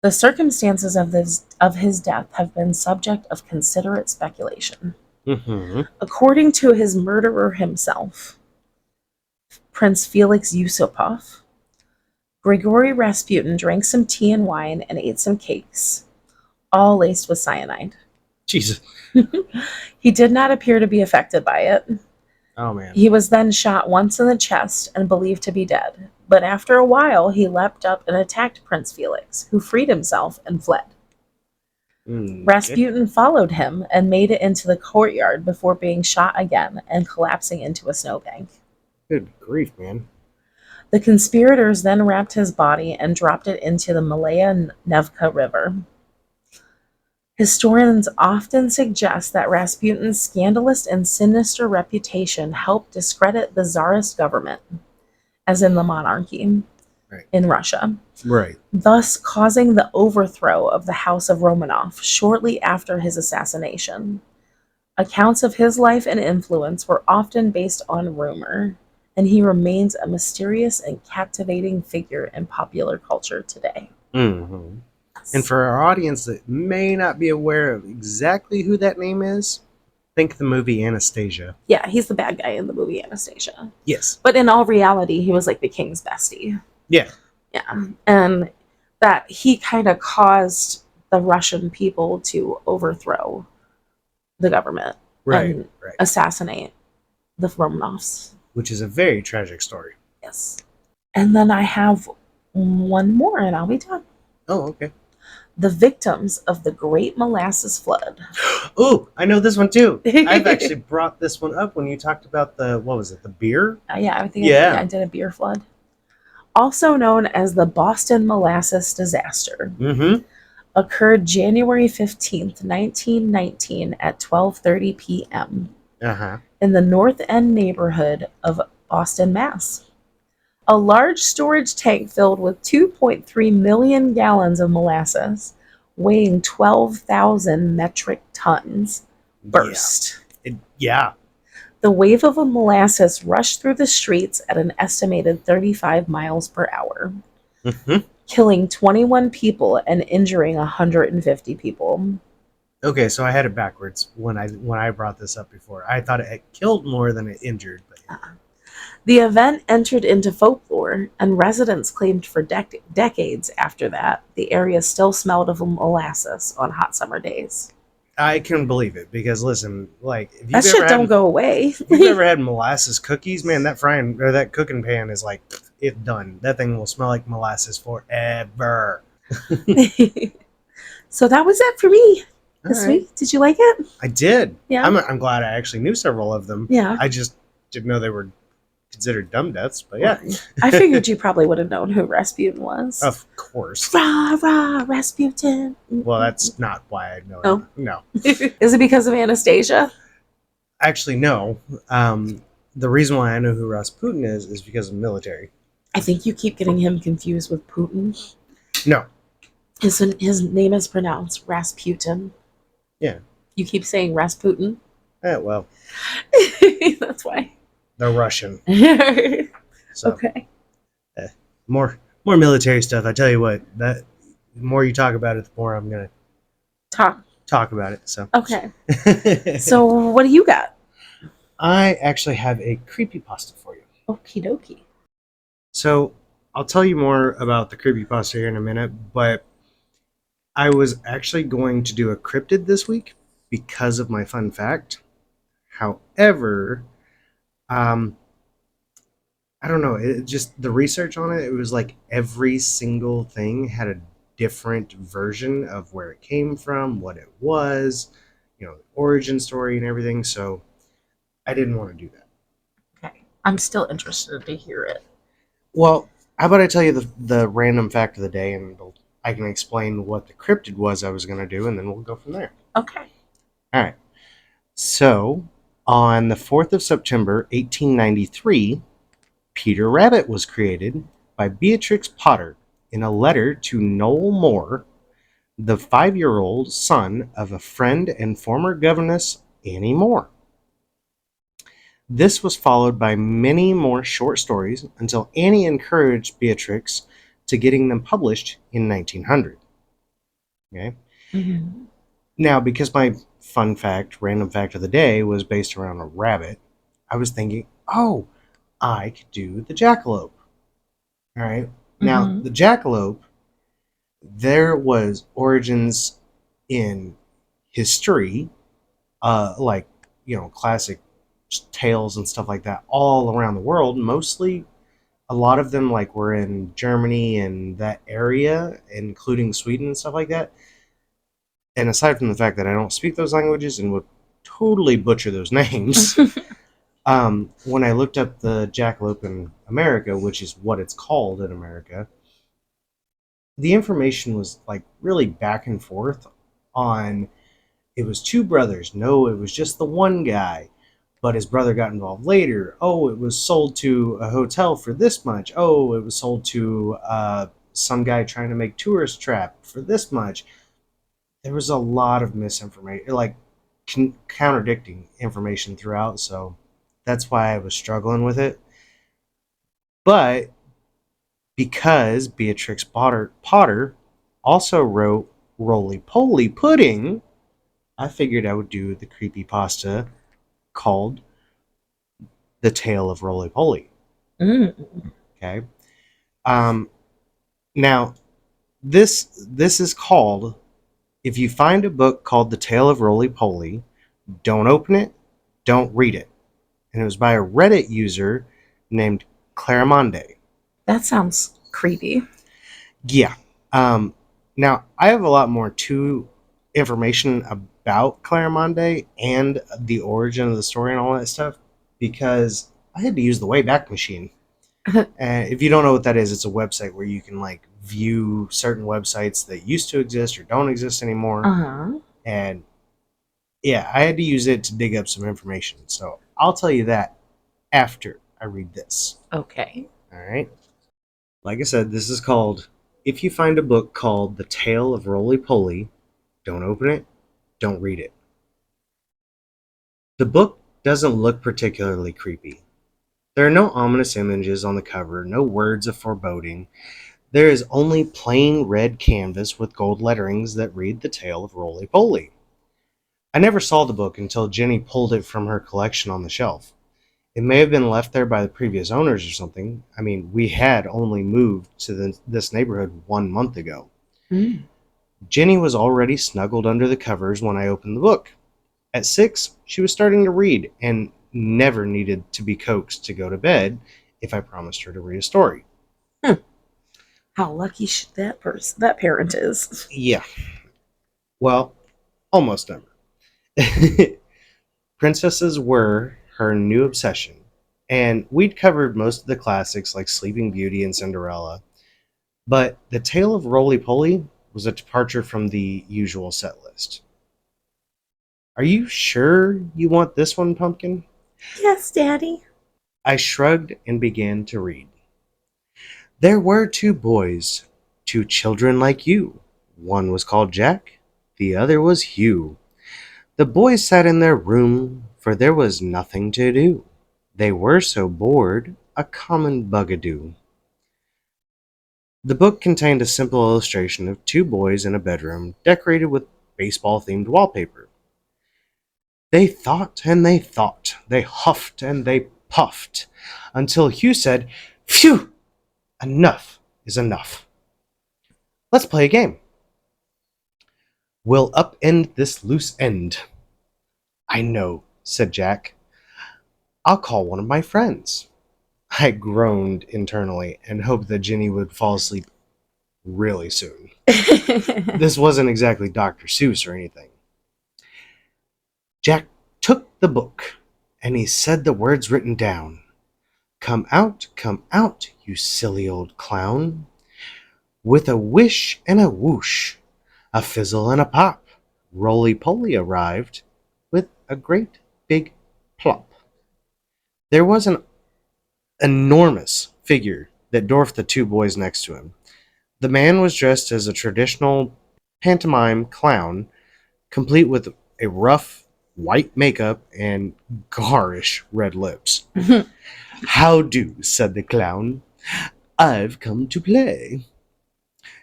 The circumstances of his death have been subject of considerate speculation. According to his murderer himself, Prince Felix Yusupov, Grigory Rasputin drank some tea and wine and ate some cakes, all laced with cyanide. Jesus. He did not appear to be affected by it. Oh man. He was then shot once in the chest and believed to be dead, but after a while he leapt up and attacked Prince Felix, who freed himself and fled. Rasputin followed him and made it into the courtyard before being shot again and collapsing into a snowbank. Good grief, man. The conspirators then wrapped his body and dropped it into the Malaya Nevka River. Historians often suggest that Rasputin's scandalous and sinister reputation helped discredit the Tsarist government, as in the monarchy, in Russia, thus causing the overthrow of the House of Romanov shortly after his assassination. Accounts of his life and influence were often based on rumor, and he remains a mysterious and captivating figure in popular culture today. And for our audience that may not be aware of exactly who that name is, think the movie Anastasia. Yeah, he's the bad guy in the movie Anastasia. Yes. But in all reality, he was like the king's bestie. Yeah. Yeah. And that he kind of caused the Russian people to overthrow the government and assassinate the Romanovs. Which is a very tragic story. Yes. And then I have one more and I'll be done. Oh, okay. The victims of the Great Molasses Flood. Oh, I know this one too. I've actually brought this one up when you talked about what was it, the beer? Yeah, I think Yeah. I did a beer flood. Also known as the Boston Molasses Disaster, occurred January 15th, 1919 at 12:30 p.m. In the North End neighborhood of Boston, Mass. A large storage tank filled with 2.3 million gallons of molasses, weighing 12,000 metric tons, burst. Yeah. The wave of molasses rushed through the streets at an estimated 35 miles per hour, killing 21 people and injuring 150 people. Okay, so I had it backwards when I brought this up before. I thought it had killed more than it injured. But The event entered into folklore, and residents claimed for decades after that the area still smelled of molasses on hot summer days. I can believe it because listen, like if That shit don't go away. If you've ever had molasses cookies, man, that cooking pan is like it's done. That thing will smell like molasses forever. So that was it for me this week. Did you like it? I did. Yeah. I'm glad I actually knew several of them. Yeah. I just didn't know they were considered dumb deaths, but yeah. I figured you probably would have known who Rasputin was. Of course. Rah, rah, Rasputin. Well, that's not why I know it. Oh. No. Is it because of Anastasia? Actually, no. The reason why I know who Rasputin is because of the military. I think you keep getting him confused with Putin. No. His name is pronounced Rasputin. Yeah. You keep saying Rasputin? Well. That's why. They're Russian. So. Okay. More military stuff. I tell you what, that the more you talk about it, the more I'm gonna talk about it. So. Okay. So what do you got? I actually have a creepypasta for you. Okie dokie. So I'll tell you more about the creepypasta here in a minute, but I was actually going to do a cryptid this week because of my fun fact. However, I don't know. It just the research on it. It was like every single thing had a different version of where it came from, what it was, the origin story and everything. So I didn't want to do that. Okay, I'm still interested to hear it. Well, how about I tell you the random fact of the day, and I can explain what the cryptid was I was going to do, and then we'll go from there. Okay. All right. So on the 4th of September, 1893. Peter Rabbit was created by Beatrix Potter in a letter to Noel Moore, the 5-year-old son of a friend and former governess, Annie Moore. This was followed by many more short stories until Annie encouraged Beatrix to getting them published in 1900. Okay? Mm-hmm. Now, because my random fact of the day was based around a rabbit, I was thinking, I could do the jackalope. All right. Now, the jackalope, there was origins in history, like, classic tales and stuff like that all around the world. Mostly, a lot of them, like, were in Germany and that area, including Sweden and stuff like that. And aside from the fact that I don't speak those languages and would totally butcher those names, when I looked up the jackalope in America, which is what it's called in America, the information was like really back and forth on it was two brothers. No, it was just the one guy, but his brother got involved later. Oh, it was sold to a hotel for this much. Oh, it was sold to some guy trying to make tourist trap for this much. There was a lot of misinformation, like contradicting information throughout, so that's why I was struggling with it. But because Beatrix Potter also wrote Roly Poly Pudding, I figured I would do the creepypasta called The Tale of Roly Poly. Okay. Now, this is called, if you find a book called The Tale of Roly Poly, don't open it, don't read it. And it was by a Reddit user named Claramonde. That sounds creepy. Yeah. Now, I have a lot more to information about Clarimonde and the origin of the story and all that stuff because I had to use the Wayback Machine. And if you don't know what that is, it's a website where you can like view certain websites that used to exist or don't exist anymore. Uh-huh. And yeah, I had to use it to dig up some information. So I'll tell you that after I read this. Okay. All right. Like I said, this is called If You Find a Book Called The Tale of Roly Poly, Don't Open It, Don't Read It. The book doesn't look particularly creepy. There are no ominous images on the cover, no words of foreboding. There is only plain red canvas with gold letterings that read The Tale of Roly Poly. I never saw the book until Jenny pulled it from her collection on the shelf. It may have been left there by the previous owners or something. I mean, we had only moved to this neighborhood 1 month ago. Mm. Jenny was already snuggled under the covers when I opened the book. At 6, she was starting to read and never needed to be coaxed to go to bed if I promised her to read a story. Hmm. How lucky that parent is. Yeah, well, almost never. Princesses were her new obsession, and we'd covered most of the classics like Sleeping Beauty and Cinderella, but The Tale of Roly Poly was a departure from the usual set list. Are you sure you want this one, Pumpkin? Yes, Daddy. I shrugged and began to read. There were 2 boys, 2 children like you. One was called Jack, the other was Hugh. The boys sat in their room, for there was nothing to do. They were so bored, a common bugadoo. The book contained a simple illustration of 2 boys in a bedroom decorated with baseball-themed wallpaper. They thought and they thought, they huffed and they puffed, until Hugh said, "Phew! Enough is enough. Let's play a game. We'll upend this loose end." "I know," said Jack. "I'll call one of my friends." I groaned internally and hoped that Jenny would fall asleep really soon. This wasn't exactly Dr. Seuss or anything. Jack took the book, and he said the words written down. Come out, you silly old clown." With a wish and a whoosh, a fizzle and a pop, Roly Poly arrived with a great big plop. There was an enormous figure that dwarfed the 2 boys next to him. The man was dressed as a traditional pantomime clown, complete with a rough white makeup and garish red lips. "How do," said the clown. "I've come to play."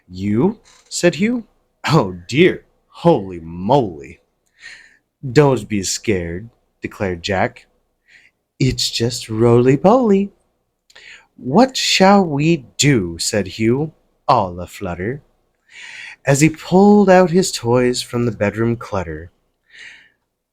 "You?" said Hugh. "Oh dear, holy moly." "Don't be scared," declared Jack. "It's just roly poly." "What shall we do?" said Hugh, all aflutter, as he pulled out his toys from the bedroom clutter.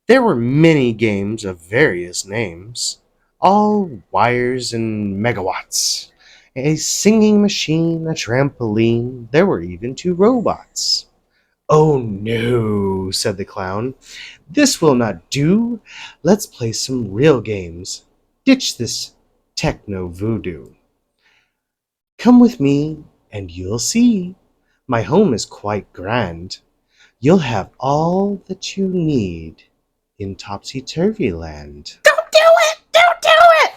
There were many games of various names, all wires and megawatts. A singing machine, a trampoline, there were even 2 robots. "Oh no," said the clown. "This will not do. Let's play some real games. Ditch this techno voodoo. Come with me, and you'll see. My home is quite grand. You'll have all that you need in Topsy-Turvy Land." Don't do it! Don't do it!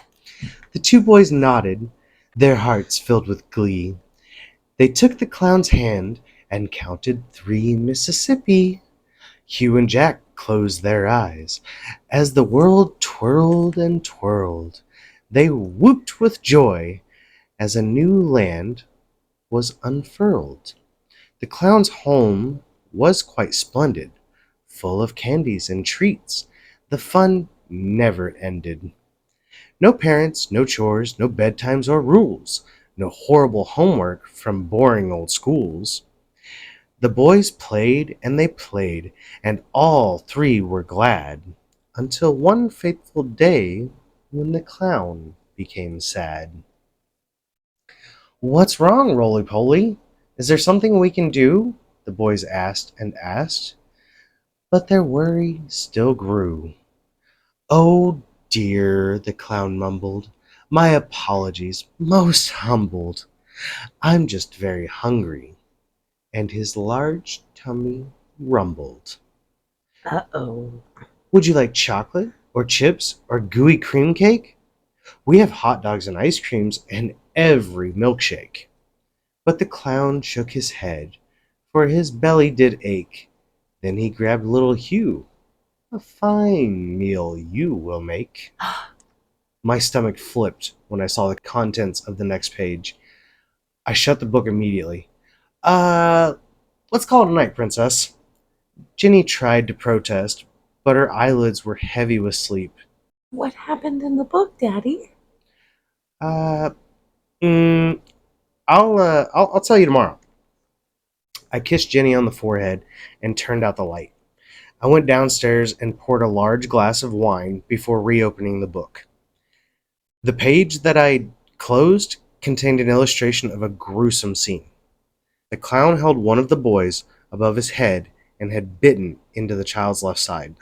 The 2 boys nodded, their hearts filled with glee. They took the clown's hand and counted 3 Mississippi. Hugh and Jack closed their eyes. As the world twirled and twirled, they whooped with joy as a new land was unfurled. The clown's home was quite splendid, full of candies and treats. The fun never ended. No parents, no chores, no bedtimes or rules, no horrible homework from boring old schools. The boys played, and all 3 were glad, until one fateful day when the clown became sad. "What's wrong, Roly Poly? Is there something we can do?" The boys asked and asked, but their worry still grew. "Oh dear," the clown mumbled. "My apologies, most humbled. I'm just very hungry." And his large tummy rumbled. Uh-oh. "Would you like chocolate or chips or gooey cream cake? We have hot dogs and ice creams and every milkshake." But the clown shook his head, for his belly did ache. Then he grabbed little Hugh. "A fine meal you will make." My stomach flipped when I saw the contents of the next page. I shut the book immediately. Uh, let's call it a night, Princess." Ginny tried to protest, but her eyelids were heavy with sleep. What happened in the book, Daddy? Uh, mm, I'll tell you tomorrow." I kissed Ginny on the forehead and turned out the light. I went downstairs and poured a large glass of wine before reopening the book. The page that I closed contained an illustration of a gruesome scene. The clown held one of the boys above his head and had bitten into the child's left side.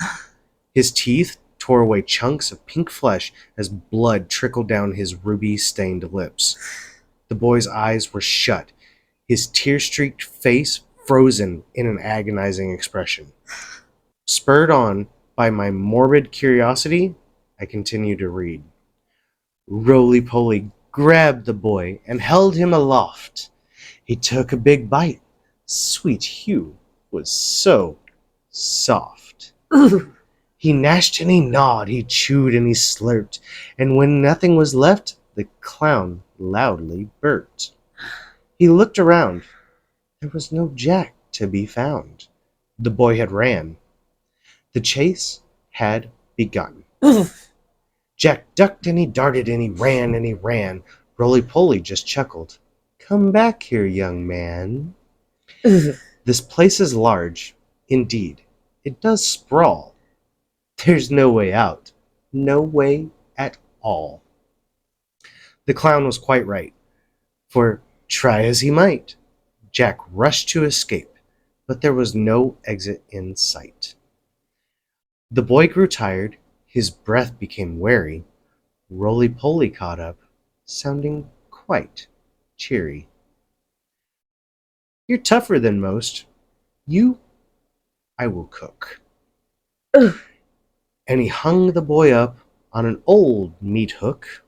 His teeth tore away chunks of pink flesh as blood trickled down his ruby-stained lips. The boy's eyes were shut, his tear-streaked face frozen in an agonizing expression. Spurred on by my morbid curiosity, I continued to read. Roly Poly grabbed the boy and held him aloft. He took a big bite. Sweet Hugh was so soft. Ooh. He gnashed and he gnawed, he chewed and he slurped, and when nothing was left, the clown loudly burped. He looked around. There was no Jack to be found. The boy had ran. The chase had begun. Ooh. Jack ducked and he darted and he ran and he ran. Roly Poly just chuckled. "Come back here, young man." Ooh. This place is large. Indeed, it does sprawl. There's no way out. No way at all. The clown was quite right, for try as he might, Jack rushed to escape, but there was no exit in sight. The boy grew tired, his breath became wary. Roly Poly caught up, sounding quite cheery. "You're tougher than most. You I will cook." Ooh. And he hung the boy up on an old meat hook.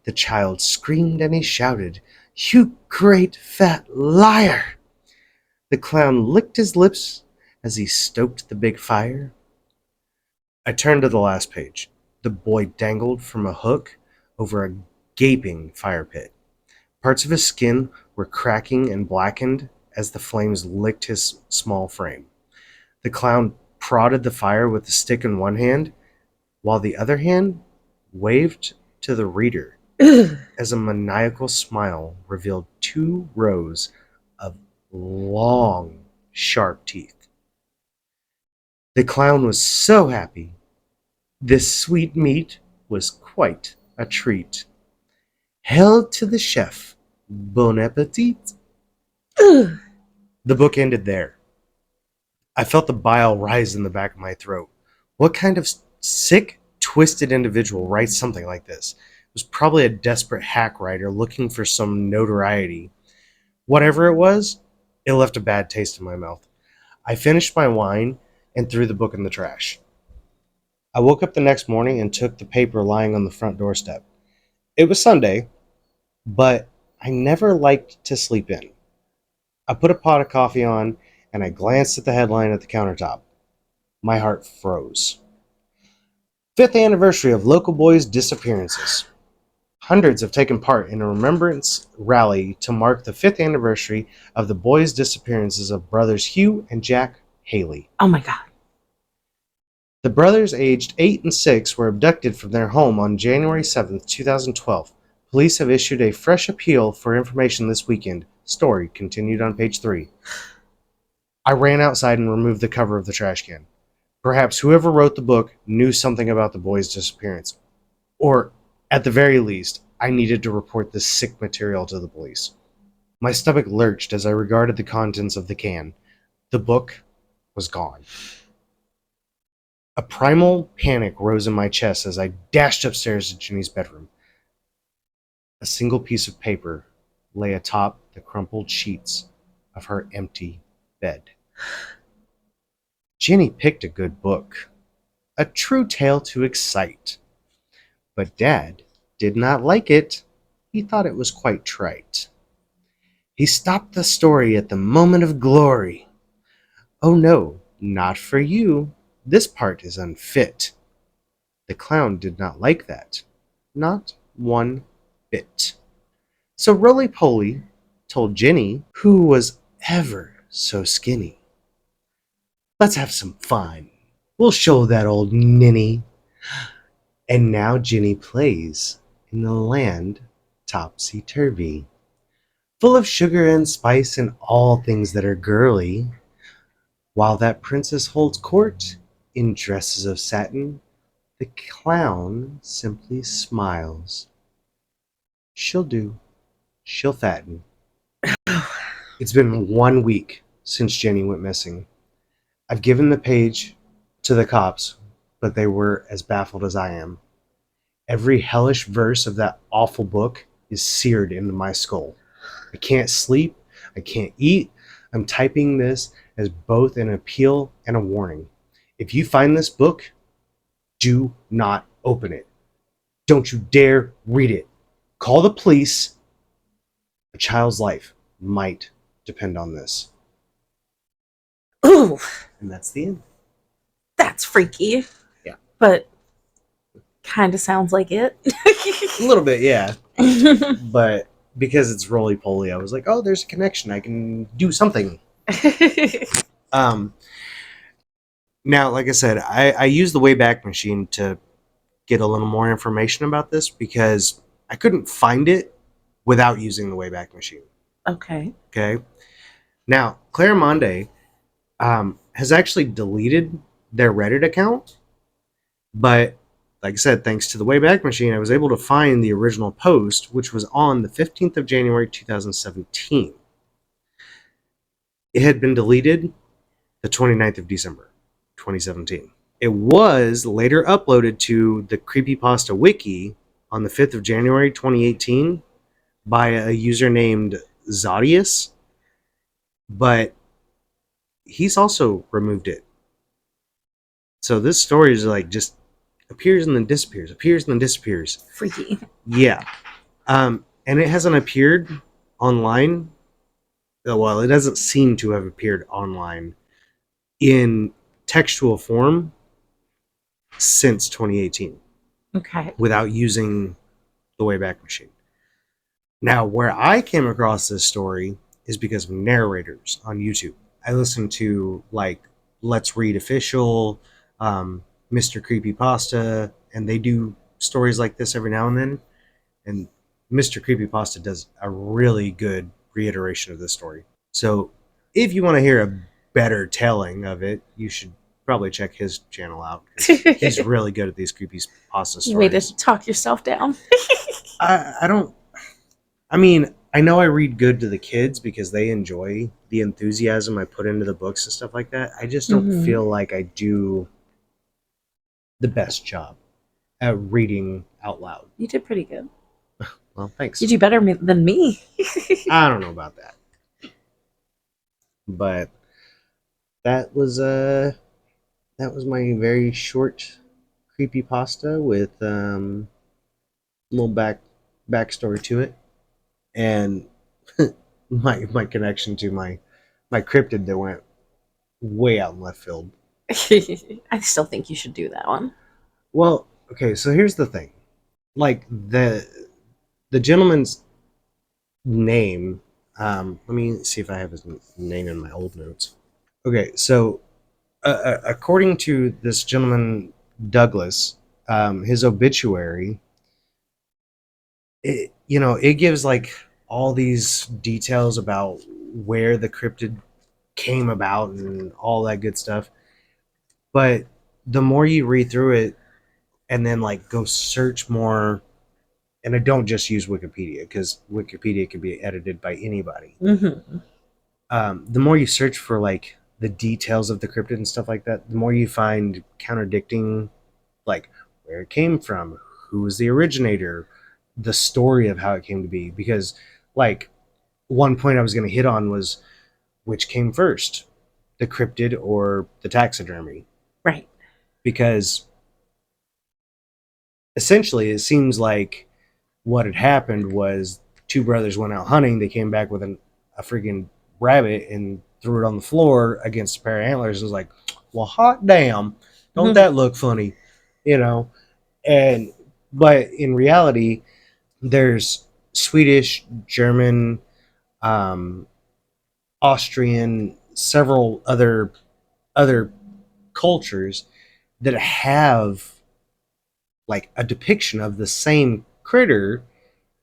The child screamed and he shouted, "You great fat liar!" The clown licked his lips as he stoked the big fire. I turned to the last page. The boy dangled from a hook over a gaping fire pit. Parts of his skin were cracking and blackened as the flames licked his small frame. The clown prodded the fire with a stick in one hand, while the other hand waved to the reader Ooh. as a maniacal smile revealed 2 rows of long, sharp teeth. The clown was so happy. This sweet meat was quite a treat. Held to the chef. Bon appetit. Ooh. The book ended there. I felt the bile rise in the back of my throat. What kind of sick, twisted individual writes something like this? It was probably a desperate hack writer looking for some notoriety. Whatever it left a bad taste in my mouth. I finished my wine and threw the book in the trash. I woke up the next morning and took the paper lying on the front doorstep. It was Sunday, but I never liked to sleep in. I put a pot of coffee on and I glanced at the headline at the countertop. My heart froze. 5th anniversary of local boys' disappearances. Hundreds have taken part in a remembrance rally to mark the 5th anniversary of the boys' disappearances of brothers Hugh and Jack Haley. Oh my God. The brothers, aged 8 and 6, were abducted from their home on January 7th, 2012. Police have issued a fresh appeal for information this weekend. Story continued on page 3. I ran outside and removed the cover of the trash can. Perhaps whoever wrote the book knew something about the boys' disappearance. Or, at the very least, I needed to report this sick material to the police. My stomach lurched as I regarded the contents of the can. The book was gone. A primal panic rose in my chest as I dashed upstairs to Ginny's bedroom. A single piece of paper lay atop the crumpled sheets of her empty bed. Ginny picked a good book, a true tale to excite. But Dad did not like it. He thought it was quite trite. He stopped the story at the moment of glory. Oh no, not for you. This part is unfit. The clown did not like that. Not one bit. So Roly Poly told Ginny, who was ever so skinny, let's have some fun. We'll show that old ninny. And now Ginny plays in the land topsy-turvy, full of sugar and spice and all things that are girly, while that princess holds court in dresses of satin. The clown simply smiles. She'll do. She'll fatten. It's been 1 week since Jenny went missing. I've given the page to the cops, but they were as baffled as I am. Every hellish verse of that awful book is seared into my skull. I can't sleep. I can't eat. I'm typing this as both an appeal and a warning. If you find this book, do not open it. Don't you dare read it. Call the police. A child's life might depend on this. Ooh, And that's the end. that's freaky. Yeah. But kind of sounds like it. A little bit, yeah. But because it's Roly Poly, I was like, oh, there's a connection. I can do something. Now, like I said, I used the Wayback Machine to get a little more information about this because I couldn't find it without using the Wayback Machine. Okay. Okay. Now, Claire Monde has actually deleted their Reddit account, but like I said, thanks to the Wayback Machine, I was able to find the original post, which was on the 15th of January 2017. It had been deleted the 29th of December 2017. It was later uploaded to the Creepypasta Wiki on the 5th of January 2018 by a user named Zodius, but he's also removed it. So this story is like just appears and then disappears, appears and then disappears. Freaky. Yeah. And it hasn't appeared online. Well, it doesn't seem to have appeared online in textual form since 2018 Okay. without using the Wayback Machine. Now, where I came across this story is because of narrators on YouTube. I listen to like Let's Read Official, Mr. Creepypasta, and they do stories like this every now and then. And Mr. Creepypasta does a really good reiteration of this story. So if you want to hear a better telling of it, you should probably check his channel out. He's really good at these creepypasta stories. Way to talk yourself down. I don't. I mean, I know I read good to the kids because they enjoy the enthusiasm I put into the books and stuff like that. I just don't feel like I do the best job at reading out loud. You did pretty good. Well, thanks. You do better than me. I don't know about that. But that was my very short creepypasta with a little backstory to it. And my connection to my cryptid that went way out in left field. I still think you should do that one. Well, okay, so here's the thing. Like the gentleman's name, let me see if I have his name in my old notes. Okay, so according to this gentleman Douglas, his obituary, it gives like all these details about where the cryptid came about and all that good stuff. But the more you read through it and then like go search more and I don't just use Wikipedia because Wikipedia can be edited by anybody. Mm-hmm. The more you search for like the details of the cryptid and stuff like that, the more you find contradicting, like where it came from, who was the originator, the story of how it came to be. Because, like, one point I was going to hit on was which came first, the cryptid or the taxidermy? Right. Because essentially, it seems like what had happened was two brothers went out hunting. They came back with a freaking rabbit and threw it on the floor against a pair of antlers. And was like, well, hot damn, don't that look funny? You know, and but in reality, there's Swedish, German, um, Austrian, several other cultures that have like a depiction of the same critter,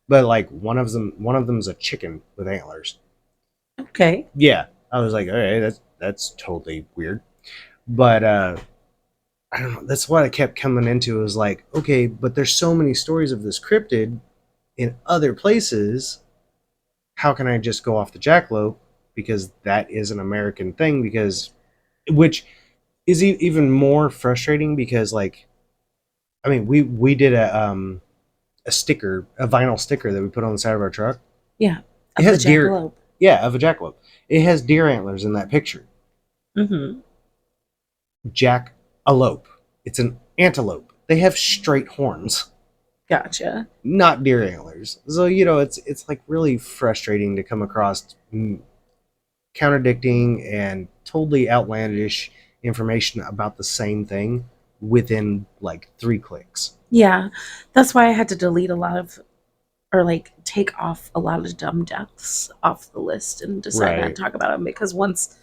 but like one of them's a chicken with antlers. Okay. Yeah, I was like, okay, that's totally weird. But I don't know. That's what I kept coming into. Was like, okay, but there's so many stories of this cryptid in other places. How can I just go off the jackalope because that is an American thing? Because which is even more frustrating because like I mean we did a sticker, a vinyl sticker that we put on the side of our truck. Yeah. It Of the has deer, jackalope. yeah, of a jackalope. It has deer antlers in that picture. Mm-hmm. Jackalope. It's an antelope. They have straight horns, Gotcha. not deer antlers. So it's like really frustrating to come across contradicting and totally outlandish information about the same thing within like 3 clicks. Yeah. That's why I had to delete a lot of, or like take off a lot of dumb deaths off the list and decide not Right. to talk about them, because once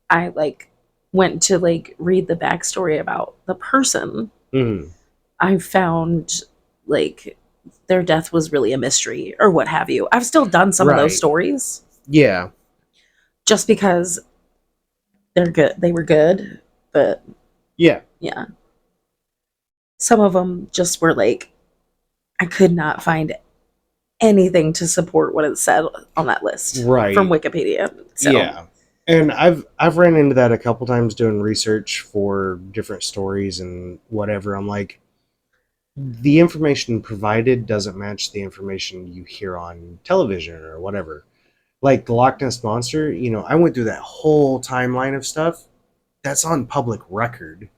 I like went to like read the backstory about the person, Mm. I found like their death was really a mystery or what have you. I've still done some of those Right. stories Yeah. just because they're good. They were good, but Yeah. yeah, some of them just were like I could not find anything to support what it said on that list from Right. Wikipedia. So, Yeah. And I've ran into that a couple times doing research for different stories and whatever. I'm like, the information provided doesn't match the information you hear on television or whatever. Like the Loch Ness Monster, I went through that whole timeline of stuff. That's on public record.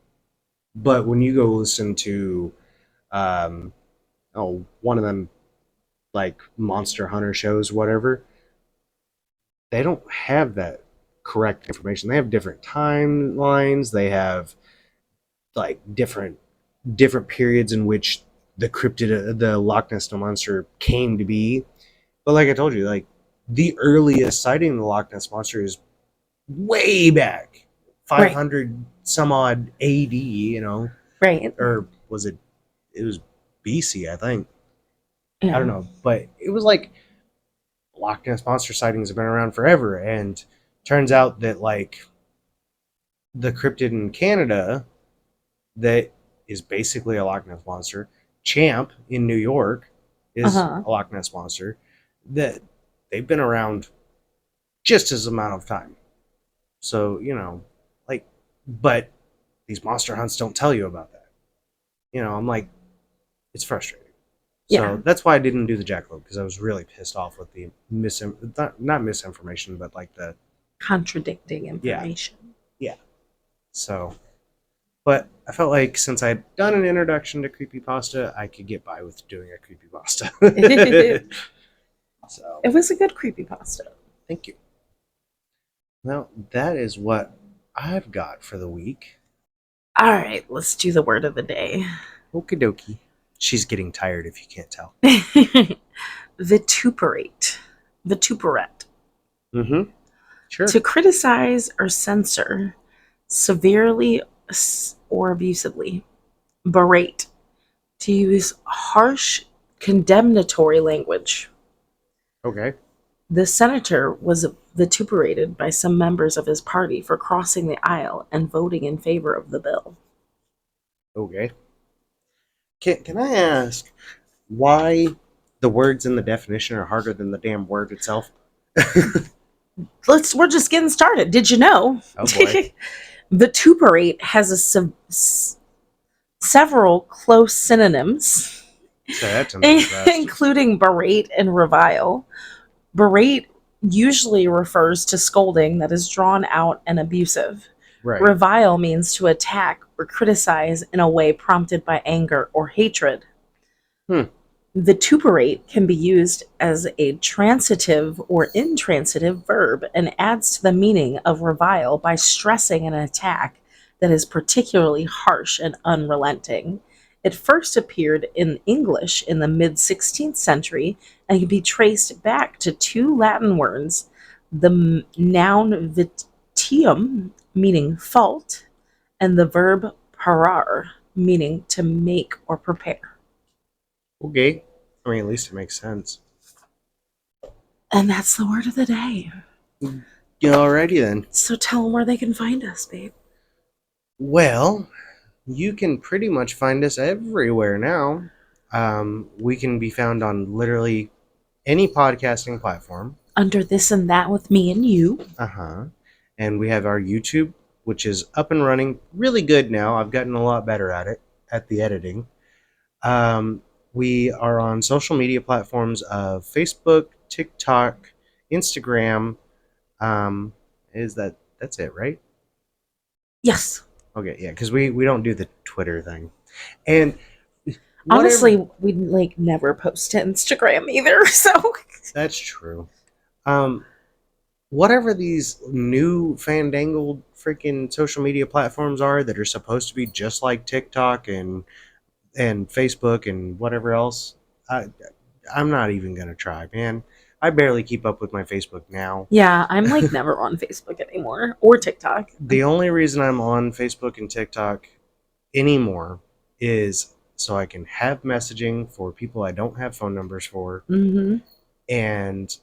But when you go listen to, um, one of them like Monster Hunter shows, whatever, they don't have that correct information. They have different timelines. They have like different periods in which the Loch Ness monster came to be. But like I told you, like the earliest sighting of the Loch Ness monster is way back, right, 500 some odd AD. right. Or was it? It was BC, I think. I don't Yeah. know, but it was like Loch Ness monster sightings have been around forever, and turns out that like the cryptid in Canada that is basically a Loch Ness monster. Champ in New York Uh is huh. a Loch Ness monster. That they've been around just as amount of time. So like, but these monster hunts don't tell you about that. I'm like, it's frustrating. Yeah. So that's why I didn't do the jackalope because I was really pissed off with the not misinformation, but like the Contradicting yeah information. yeah. So, but I felt like since I'd done an introduction to creepypasta, I could get by with doing a It creepypasta. So, was a good creepypasta. thank you. Well, that is what I've got for the week. All right, let's do the word of the day. Okie dokie. She's getting tired if you can't tell. Vituperate. Vituperate. Mm-hmm. Sure. To criticize or censor severely or abusively. Berate. To use harsh, condemnatory language. Okay. The senator was vituperated by some members of his party for crossing the aisle and voting in favor of the bill. Okay. Can I ask why? the words in the definition are harder than the damn word itself. We're just getting started. Did you know? Oh boy. Vituperate has several close synonyms, Say that to me fast. including berate and revile. Berate usually refers to scolding that is drawn out and abusive. Right. Revile means to attack or criticize in a way prompted by anger or hatred. Hmm. Vituperate can be used as a transitive or intransitive verb and adds to the meaning of revile by stressing an attack that is particularly harsh and unrelenting. It first appeared in English in the mid 16th century and can be traced back to two Latin words, the noun vitium, meaning fault, and the verb parar, meaning to make or prepare. Okay. I mean, at least it makes sense. And that's the word of the day. Yeah, alrighty then. So tell them where they can find us, babe. Well, you can pretty much find us everywhere now. We can be found on literally any podcasting platform. Under This and That with Me and You. And we have our YouTube, which is up and running really good now. I've gotten a lot better at it, at the editing. We are on social media platforms of Facebook, TikTok, Instagram. That's it, right? Yes. Okay, yeah, because we don't do the Twitter thing. And honestly, we like never post to Instagram either, so that's true. Whatever these new fandangled freaking social media platforms are that are supposed to be just like TikTok and Facebook and whatever else, I'm not even gonna try, man. I barely keep up with my Facebook now. Yeah, I'm like never on Facebook anymore or TikTok. The only reason I'm on Facebook and TikTok anymore is so I can have messaging for people I don't have phone numbers for, and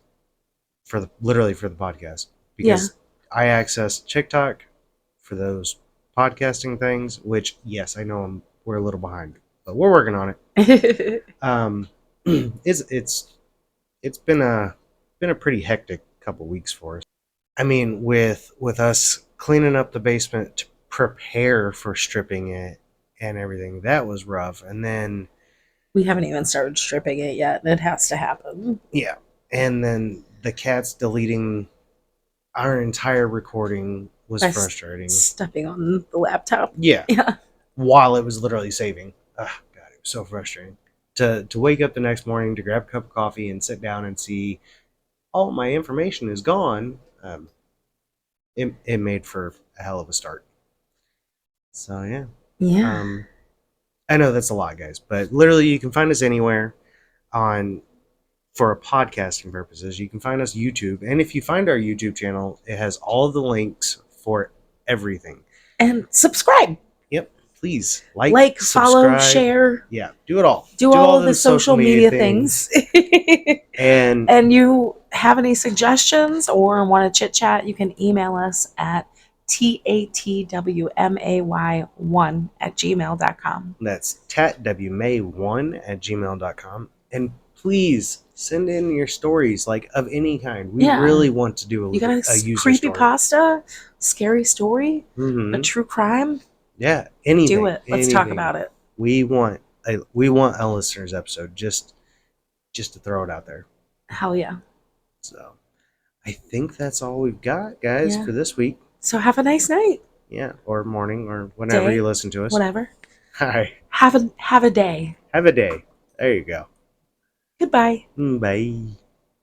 literally for the podcast, because I access TikTok for those podcasting things. Which, yes, I know we're a little behind, but we're working on it. It's been a pretty hectic couple weeks for us. I mean, with us cleaning up the basement to prepare for stripping it and everything, that was rough. And then we haven't even started stripping it yet, and it has to happen. Yeah, and then the cats deleting our entire recording was frustrating. Stepping on the laptop. Yeah. While it was literally saving. Oh, God, it was so frustrating. To wake up the next morning, to grab a cup of coffee and sit down and see all my information is gone, it made for a hell of a start. So, yeah. Yeah. I know that's a lot, guys, but literally you can find us anywhere for podcasting purposes. You can find us YouTube, and if you find our YouTube channel, it has all the links for everything. And subscribe. Yep, please like, follow, share. Yeah, do it all. Do all of the social media things. And you have any suggestions or want to chit chat, you can email us at tatwmay1@gmail.com. That's tatwmay1@gmail.com. And please send in your stories, like of any kind. We really want to do a user creepypasta, scary story, a true crime. Yeah, anything. Do it. Let's talk about it. We want a listeners episode just to throw it out there. Hell yeah. So I think that's all we've got, guys, for this week. So have a nice night. Yeah, or morning, or whenever you listen to us. Whatever. Hi. Have a day. Have a day. There you go. Goodbye. Bye.